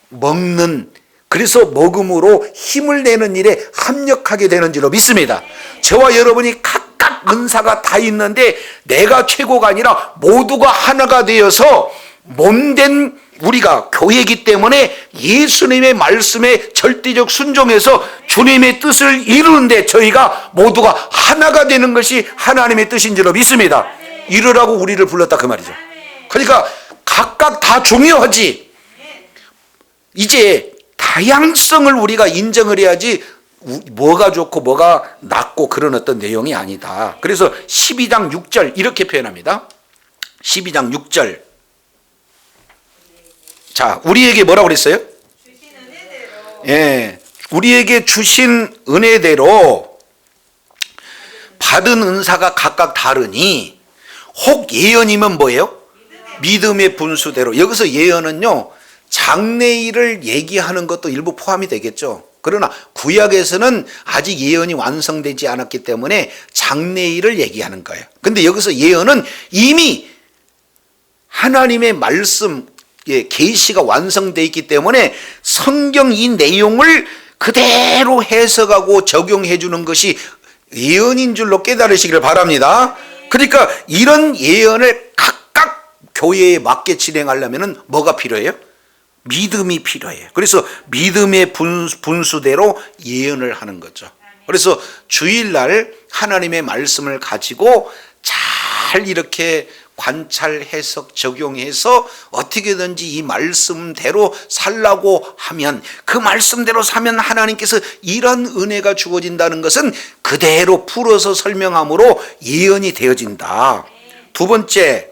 먹는, 그래서 먹음으로 힘을 내는 일에 합력하게 되는 줄로 믿습니다. 저와 여러분이 각각 은사가 다 있는데 내가 최고가 아니라 모두가 하나가 되어서 몸된 우리가 교회이기 때문에 예수님의 말씀에 절대적 순종해서 주님의 뜻을 이루는데 저희가 모두가 하나가 되는 것이 하나님의 뜻인 줄로 믿습니다. 이루라고 우리를 불렀다 그 말이죠. 그러니까 각각 다 중요하지. 이제 다양성을 우리가 인정을 해야지 뭐가 좋고 뭐가 낫고 그런 어떤 내용이 아니다. 그래서 12장 6절 이렇게 표현합니다. 12장 6절. 자, 우리에게 뭐라고 그랬어요? 예, 우리에게 주신 은혜대로 받은 은사가 각각 다르니 혹 예언이면 뭐예요? 믿음의 분수대로. 여기서 예언은요, 장래일을 얘기하는 것도 일부 포함이 되겠죠. 그러나 구약에서는 아직 예언이 완성되지 않았기 때문에 장래일을 얘기하는 거예요. 근데 여기서 예언은 이미 하나님의 말씀, 계시가 완성되어 있기 때문에 성경 이 내용을 그대로 해석하고 적용해 주는 것이 예언인 줄로 깨달으시기를 바랍니다. 그러니까 이런 예언을 각각 교회에 맞게 진행하려면 뭐가 필요해요? 믿음이 필요해요. 그래서 믿음의 분수대로 예언을 하는 거죠. 그래서 주일날 하나님의 말씀을 가지고 잘 이렇게 관찰, 해석, 적용해서 어떻게든지 이 말씀대로 살라고 하면, 그 말씀대로 사면 하나님께서 이런 은혜가 주어진다는 것은 그대로 풀어서 설명함으로 예언이 되어진다. 두 번째,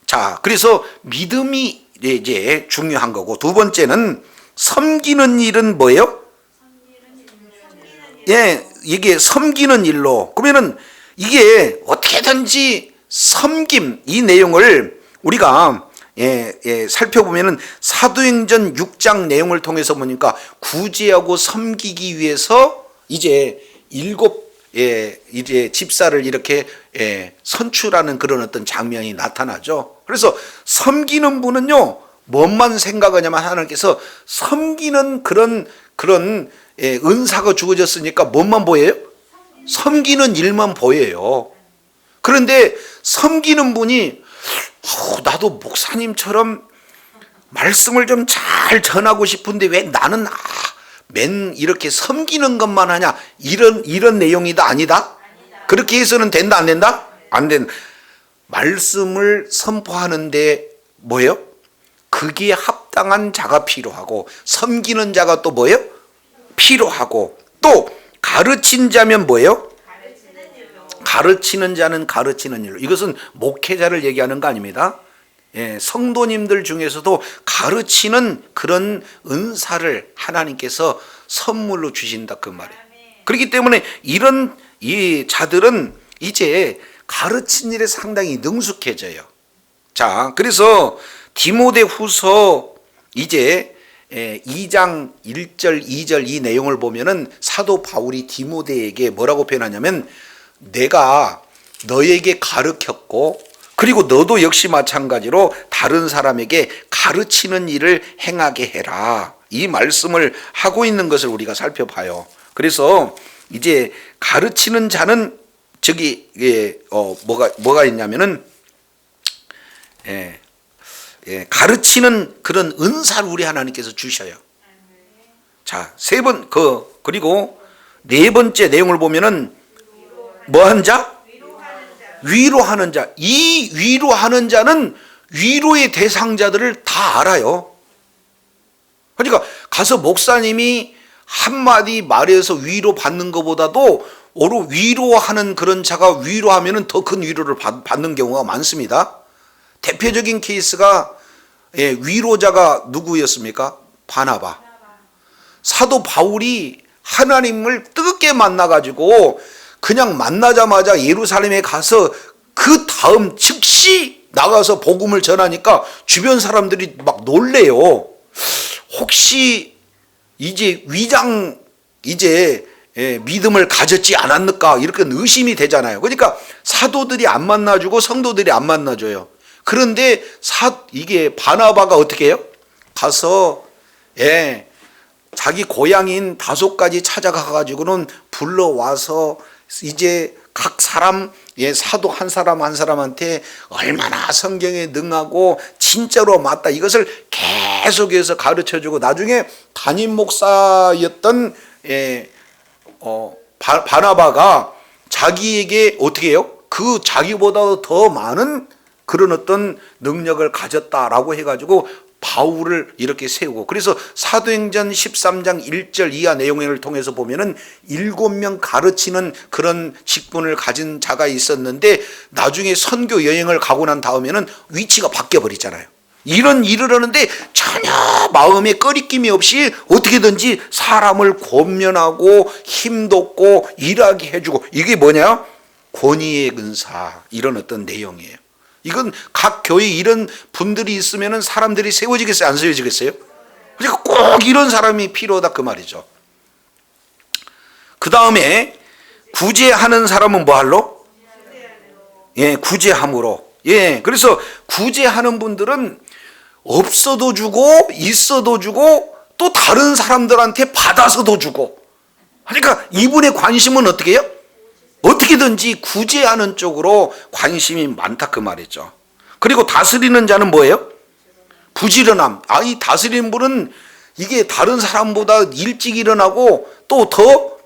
자, 그래서 믿음이 이제 중요한 거고, 두 번째는 섬기는 일은 뭐예요? 예, 이게 섬기는 일로. 그러면은 이게 어떻게든지 섬김, 이 내용을 우리가 살펴보면은 사도행전 6장 내용을 통해서 보니까 구제하고 섬기기 위해서 이제 이제 집사를 이렇게 선출하는 그런 어떤 장면이 나타나죠. 그래서 섬기는 분은요, 뭔만 생각하냐면 하나님께서 섬기는 그런 은사가 주어졌으니까 뭔만 보여요? 섬기는 일만 보여요. 그런데 섬기는 분이 나도 목사님처럼 말씀을 좀 잘 전하고 싶은데 왜 나는 맨 이렇게 섬기는 것만 하냐, 이런 내용이다 아니다? 그렇게 해서는 된다 안 된다? 안 된다. 말씀을 선포하는데 뭐예요? 그게 합당한 자가 필요하고, 섬기는 자가 또 뭐예요? 필요하고, 또 가르친 자면 뭐예요? 가르치는 자는 가르치는 일로. 이것은 목회자를 얘기하는 거 아닙니다. 성도님들 중에서도 가르치는 그런 은사를 하나님께서 선물로 주신다 그 말이에요. 그렇기 때문에 이런 이 자들은 이제 가르친 일에 상당히 능숙해져요. 자, 그래서 디모데후서 이제 2장 1절 2절 이 내용을 보면은 사도 바울이 디모데에게 뭐라고 표현하냐면, 내가 너에게 가르쳤고, 그리고 너도 역시 마찬가지로 다른 사람에게 가르치는 일을 행하게 해라, 이 말씀을 하고 있는 것을 우리가 살펴봐요. 그래서 이제 가르치는 자는 저기 뭐가 있냐면은 가르치는 그런 은사를 우리 하나님께서 주셔요. 자, 그리고 네 번째 내용을 보면은 뭐한 자? 위로하는 자. 이 위로하는 자는 위로의 대상자들을 다 알아요. 그러니까 가서 목사님이 한마디 말해서 위로받는 것보다도 오로 위로하는 그런 자가 위로하면 더 큰 위로를 받는 경우가 많습니다. 대표적인 케이스가 위로자가 누구였습니까? 바나바. 사도 바울이 하나님을 뜨겁게 만나가지고 그냥 만나자마자 예루살렘에 가서 그 다음 즉시 나가서 복음을 전하니까 주변 사람들이 막 놀래요. 혹시 이제 믿음을 가졌지 않았는가, 이렇게 의심이 되잖아요. 그러니까 사도들이 안 만나주고 성도들이 안 만나줘요. 그런데 이게 바나바가 어떻게 해요? 가서 자기 고향인 다소까지 찾아가가지고는 불러와서 이제 각 사람, 사도 한 사람 한 사람한테 얼마나 성경에 능하고 진짜로 맞다, 이것을 계속해서 가르쳐주고, 나중에 담임 목사였던 바나바가 자기에게 어떻게 해요? 그 자기보다 더 많은 그런 어떤 능력을 가졌다라고 해가지고 바울을 이렇게 세우고, 그래서 사도행전 13장 1절 이하 내용을 통해서 보면은 7명 가르치는 그런 직분을 가진 자가 있었는데, 나중에 선교 여행을 가고 난 다음에는 위치가 바뀌어 버리잖아요. 이런 일을 하는데 전혀 마음에 꺼리낌이 없이 어떻게든지 사람을 권면하고 힘돋고 일하게 해주고, 이게 뭐냐? 권위의 은사, 이런 어떤 내용이에요. 이건 각 교회에 이런 분들이 있으면 사람들이 세워지겠어요? 안 세워지겠어요? 그러니까 꼭 이런 사람이 필요하다, 그 말이죠. 그 다음에 구제하는 사람은 뭐 할로? 예, 구제함으로. 예, 그래서 구제하는 분들은 없어도 주고 있어도 주고 또 다른 사람들한테 받아서도 주고, 그러니까 이분의 관심은 어떻게 해요? 어떻게든지 구제하는 쪽으로 관심이 많다, 그 말이죠. 그리고 다스리는 자는 뭐예요? 부지런함. 이 다스리는 분은 이게 다른 사람보다 일찍 일어나고 또 더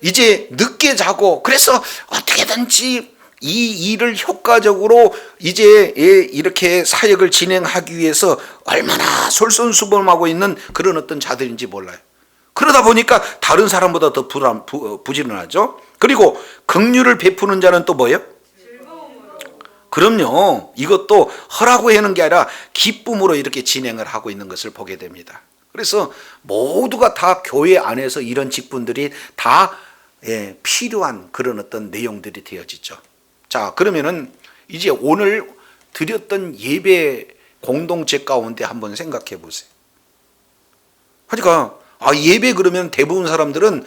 이제 늦게 자고, 그래서 어떻게든지 이 일을 효과적으로 이제 이렇게 사역을 진행하기 위해서 얼마나 솔선수범하고 있는 그런 어떤 자들인지 몰라요. 그러다 보니까 다른 사람보다 더 부지런하죠. 그리고 긍휼을 베푸는 자는 또 뭐예요? 그럼요. 이것도 하라고 하는 게 아니라 기쁨으로 이렇게 진행을 하고 있는 것을 보게 됩니다. 그래서 모두가 다 교회 안에서 이런 직분들이 다 필요한 그런 어떤 내용들이 되어지죠. 자, 그러면은 이제 오늘 드렸던 예배 공동체 가운데 한번 생각해 보세요. 그러니까 예배 그러면 대부분 사람들은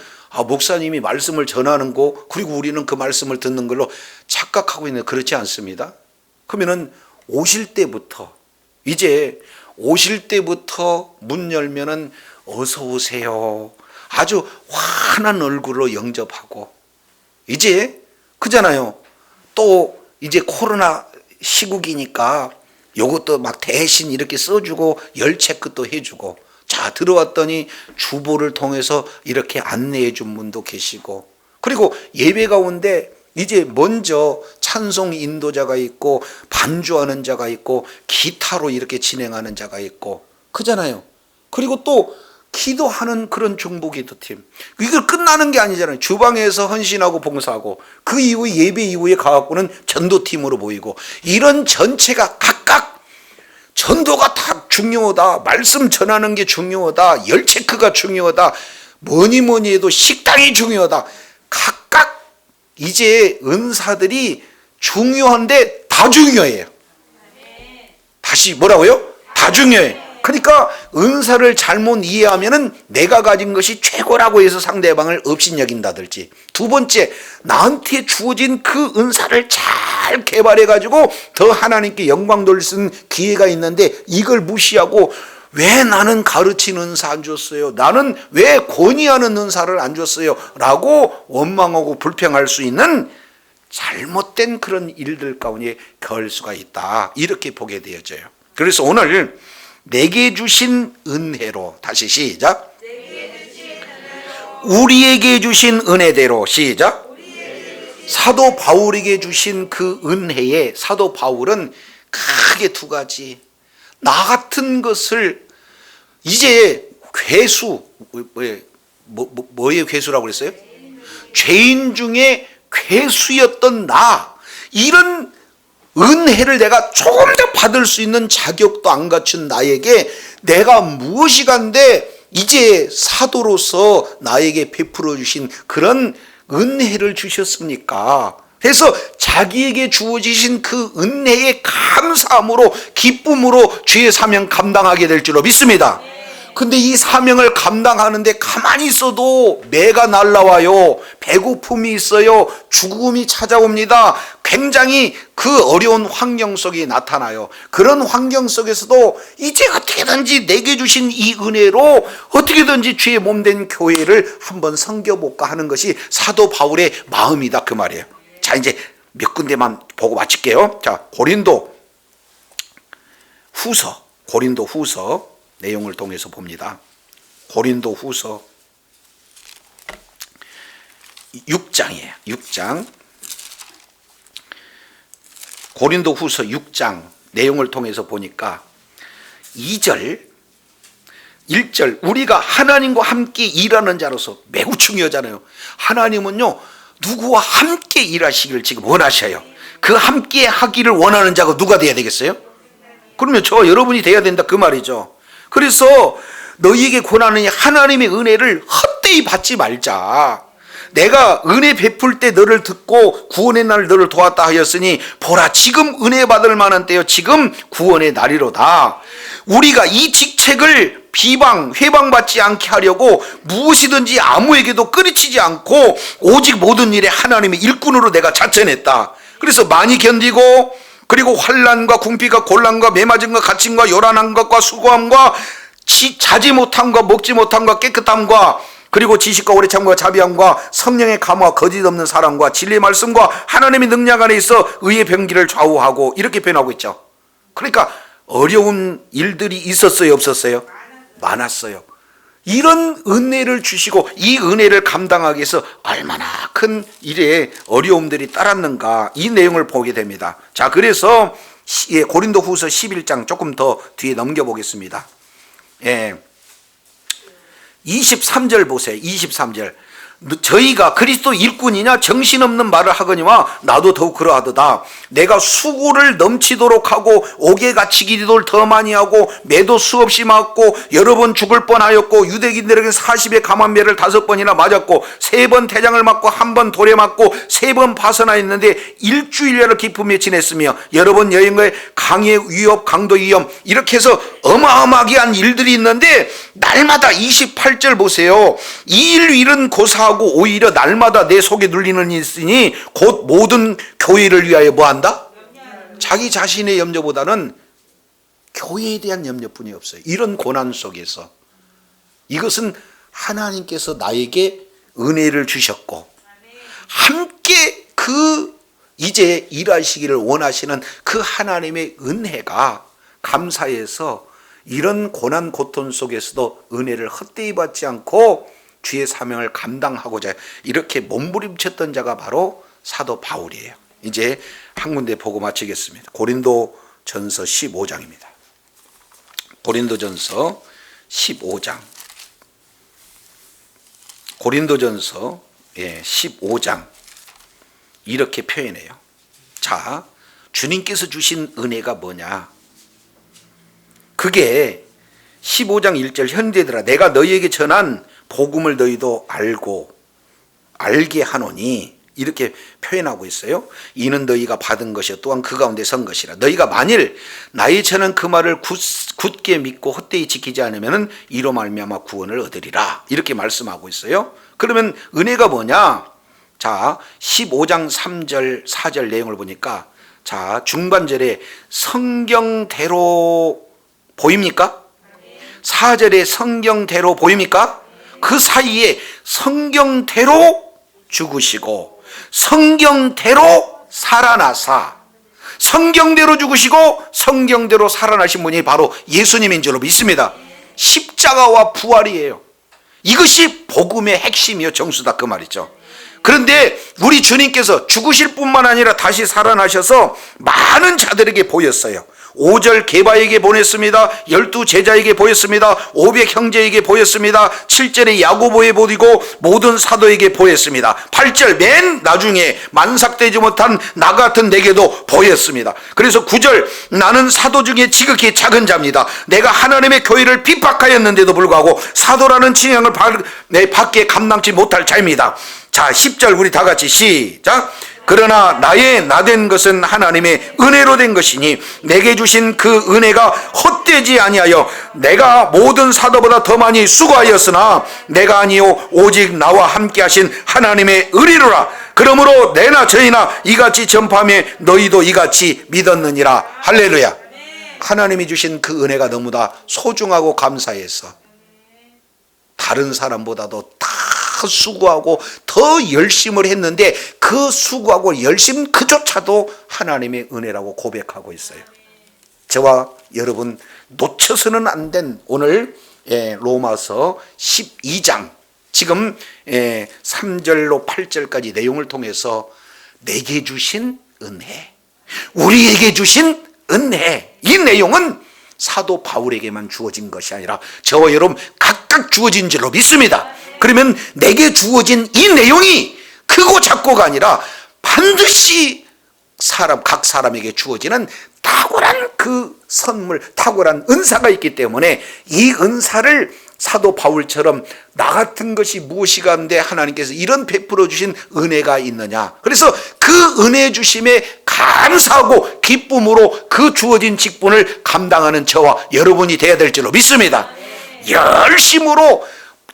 목사님이 말씀을 전하는 거, 그리고 우리는 그 말씀을 듣는 걸로 착각하고 있는데 그렇지 않습니다. 그러면은 오실 때부터 문 열면은 어서 오세요, 아주 환한 얼굴로 영접하고, 이제 그잖아요. 또 이제 코로나 시국이니까 요것도 막 대신 이렇게 써주고 열 체크도 해주고, 자, 들어왔더니 주보를 통해서 이렇게 안내해 준 분도 계시고, 그리고 예배 가운데 이제 먼저 찬송 인도자가 있고 반주하는 자가 있고 기타로 이렇게 진행하는 자가 있고, 그잖아요. 그리고 또 기도하는 그런 중보기도팀, 이걸 끝나는 게 아니잖아요. 주방에서 헌신하고 봉사하고, 그 이후에 예배 이후에 가갖고는 전도팀으로 모이고, 이런 전체가 각각 전도가 다 중요하다, 말씀 전하는 게 중요하다, 열 체크가 중요하다, 뭐니 해도 식당이 중요하다. 각각 이제 은사들이 중요한데 다 중요해요. 다시 뭐라고요? 다 중요해. 그러니까 은사를 잘못 이해하면은 내가 가진 것이 최고라고 해서 상대방을 업신여긴다든지, 두 번째, 나한테 주어진 그 은사를 잘 개발해 가지고 더 하나님께 영광 돌릴 수 있는 기회가 있는데 이걸 무시하고, 왜 나는 가르치는 은사 안 줬어요? 나는 왜 권위하는 은사를 안 줬어요? 라고 원망하고 불평할 수 있는 잘못된 그런 일들 가운데 겨울 수가 있다, 이렇게 보게 되어져요. 그래서 오늘 내게 주신 은혜로, 다시 시작. 우리에게 주신 은혜대로, 시작. 사도 바울에게 주신 그 은혜에 사도 바울은 크게 두 가지, 나 같은 것을 이제 괴수, 뭐의 괴수라고 그랬어요? 죄인 중에 괴수였던 나, 이런 은혜를 내가 조금 더 받을 수 있는 자격도 안 갖춘 나에게 내가 무엇이 간데 이제 사도로서 나에게 베풀어 주신 그런 은혜를 주셨습니까? 그래서 자기에게 주어지신 그 은혜의 감사함으로 기쁨으로 주의 사명 감당하게 될 줄로 믿습니다. 근데 이 사명을 감당하는데 가만히 있어도 매가 날라와요. 배고픔이 있어요. 죽음이 찾아옵니다. 굉장히 그 어려운 환경 속에 나타나요. 그런 환경 속에서도 이제 어떻게든지 내게 주신 이 은혜로 어떻게든지 주의 몸된 교회를 한번 섬겨볼까 하는 것이 사도 바울의 마음이다, 그 말이에요. 자, 이제 몇 군데만 보고 마칠게요. 자, 고린도 고린도 후서 내용을 통해서 봅니다. 고린도 후서 6장이에요. 6장. 고린도 후서 6장 내용을 통해서 보니까 2절, 1절, 우리가 하나님과 함께 일하는 자로서 매우 중요하잖아요. 하나님은요, 누구와 함께 일하시기를 지금 원하셔요. 그 함께 하기를 원하는 자가 누가 돼야 되겠어요? 그러면 저 여러분이 돼야 된다 그 말이죠. 그래서 너희에게 권하느니 하나님의 은혜를 헛되이 받지 말자. 내가 은혜 베풀 때 너를 듣고 구원의 날 너를 도왔다 하였으니 보라 지금 은혜 받을 만한 때요 지금 구원의 날이로다. 우리가 이 직책을 비방 회방받지 않게 하려고 무엇이든지 아무에게도 끄리치지 않고 오직 모든 일에 하나님의 일꾼으로 내가 자천했다. 그래서 많이 견디고 그리고 환난과 궁핍과 곤란과 매맞음과 갇힘과 요란한 것과 수고함과 자지 못함과 먹지 못함과 깨끗함과 그리고 지식과 오래 참과 자비함과 성령의 감화와 거짓 없는 사랑과 진리의 말씀과 하나님의 능력 안에 있어 의의 병기를 좌우하고 이렇게 표현하고 있죠. 그러니까 어려운 일들이 있었어요, 없었어요? 많았어요. 이런 은혜를 주시고 이 은혜를 감당하기 위해서 얼마나 큰 일에 어려움들이 따랐는가 이 내용을 보게 됩니다. 자, 그래서 고린도 후서 11장 조금 더 뒤에 넘겨보겠습니다. 23절 보세요. 23절. 저희가 그리스도 일꾼이냐 정신없는 말을 하거니와 나도 더욱 그러하도다. 내가 수고를 넘치도록 하고 옥에 갇히기도 더 많이 하고 매도 수없이 맞고 여러 번 죽을 뻔하였고 유대인들에게 40의 감한매를 5번이나 맞았고 3번 태장을 맞고 1번 돌에 맞고 3번 파선하였는데 일주일여를 기쁨에 지냈으며 여러 번 여행을 강의 위협 강도 위험 이렇게 해서 어마어마하게 한 일들이 있는데 날마다 28절 보세요. 이 일은 고사하고 오히려 날마다 내 속에 눌리는 일이 있으니 곧 모든 교회를 위하여 뭐한다? 자기 자신의 염려보다는 교회에 대한 염려뿐이 없어요. 이런 고난 속에서 이것은 하나님께서 나에게 은혜를 주셨고 함께 이제 일하시기를 원하시는 그 하나님의 은혜가 감사해서 이런 고난 고통 속에서도 은혜를 헛되이 받지 않고 주의 사명을 감당하고자 이렇게 몸부림쳤던 자가 바로 사도 바울이에요. 이제 한 군데 보고 마치겠습니다. 고린도 전서 15장입니다. 고린도 전서 15장. 고린도 전서 15장. 이렇게 표현해요. 자, 주님께서 주신 은혜가 뭐냐? 그게 15장 1절 형제들아 내가 너희에게 전한 복음을 너희도 알게 하노니 이렇게 표현하고 있어요. 이는 너희가 받은 것이요 또한 그 가운데 선 것이라. 너희가 만일 나의 전한 그 말을 굳게 믿고 헛되이 지키지 않으면 이로 말미암아 구원을 얻으리라. 이렇게 말씀하고 있어요. 그러면 은혜가 뭐냐? 자, 15장 3절 4절 내용을 보니까 자, 중반절에 성경대로 보입니까? 4절에 성경대로 보입니까? 그 사이에 성경대로 죽으시고 성경대로 살아나사 성경대로 죽으시고 성경대로 살아나신 분이 바로 예수님인 줄로 믿습니다. 십자가와 부활이에요. 이것이 복음의 핵심이요 정수다 그 말이죠. 그런데 우리 주님께서 죽으실 뿐만 아니라 다시 살아나셔서 많은 자들에게 보였어요. 5절 게바에게 보냈습니다. 12 제자에게 보였습니다. 500 형제에게 보였습니다. 7절에 야고보에 보이고 모든 사도에게 보였습니다. 8절 맨 나중에 만삭되지 못한 나 같은 내게도 보였습니다. 그래서 9절 나는 사도 중에 지극히 작은 자입니다. 내가 하나님의 교회를 핍박하였는데도 불구하고 사도라는 칭함을 받게 감당치 못할 자입니다. 자, 10절 우리 다 같이 시작. 그러나 나의 나된 것은 하나님의 은혜로 된 것이니 내게 주신 그 은혜가 헛되지 아니하여 내가 모든 사도보다 더 많이 수고하였으나 내가 아니요 오직 나와 함께 하신 하나님의 은혜로라. 그러므로 내나 저희나 이같이 전파하며 너희도 이같이 믿었느니라. 할렐루야. 하나님이 주신 그 은혜가 너무나 소중하고 감사해서 다른 사람보다도 다 수고하고 더 열심을 했는데 그 수고하고 열심 그조차도 하나님의 은혜라고 고백하고 있어요. 저와 여러분 놓쳐서는 안 된 오늘 로마서 12장 지금 3절로 8절까지 내용을 통해서 내게 주신 은혜, 우리에게 주신 은혜, 이 내용은 사도 바울에게만 주어진 것이 아니라 저와 여러분 각각 주어진 줄로 믿습니다. 그러면 내게 주어진 이 내용이 크고 작고가 아니라 반드시 각 사람에게 주어지는 탁월한 그 선물, 탁월한 은사가 있기 때문에 이 은사를 사도 바울처럼 나 같은 것이 무엇이간데 하나님께서 이런 베풀어 주신 은혜가 있느냐. 그래서 그 은혜 주심에 감사하고 기쁨으로 그 주어진 직분을 감당하는 저와 여러분이 되어야 될 줄로 믿습니다. 열심으로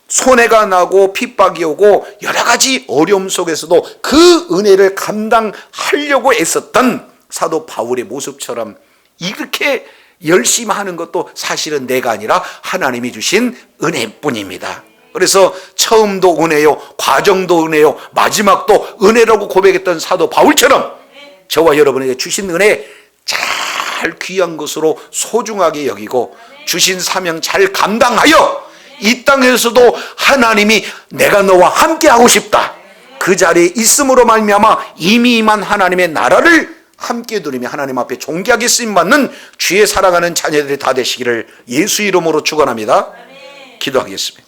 손해가 나고 핍박이 오고 여러 가지 어려움 속에서도 그 은혜를 감당하려고 애썼던 사도 바울의 모습처럼 이렇게 열심히 하는 것도 사실은 내가 아니라 하나님이 주신 은혜뿐입니다. 그래서 처음도 은혜요, 과정도 은혜요, 마지막도 은혜라고 고백했던 사도 바울처럼 저와 여러분에게 주신 은혜 잘 귀한 것으로 소중하게 여기고 주신 사명 잘 감당하여 이 땅에서도 하나님이 내가 너와 함께 하고 싶다, 그 자리에 있음으로 말미암아 이미 임한 하나님의 나라를 함께 누리며 하나님 앞에 존귀하게 쓰임받는 주의 사랑하는 자녀들이 다 되시기를 예수 이름으로 축원합니다. 기도하겠습니다.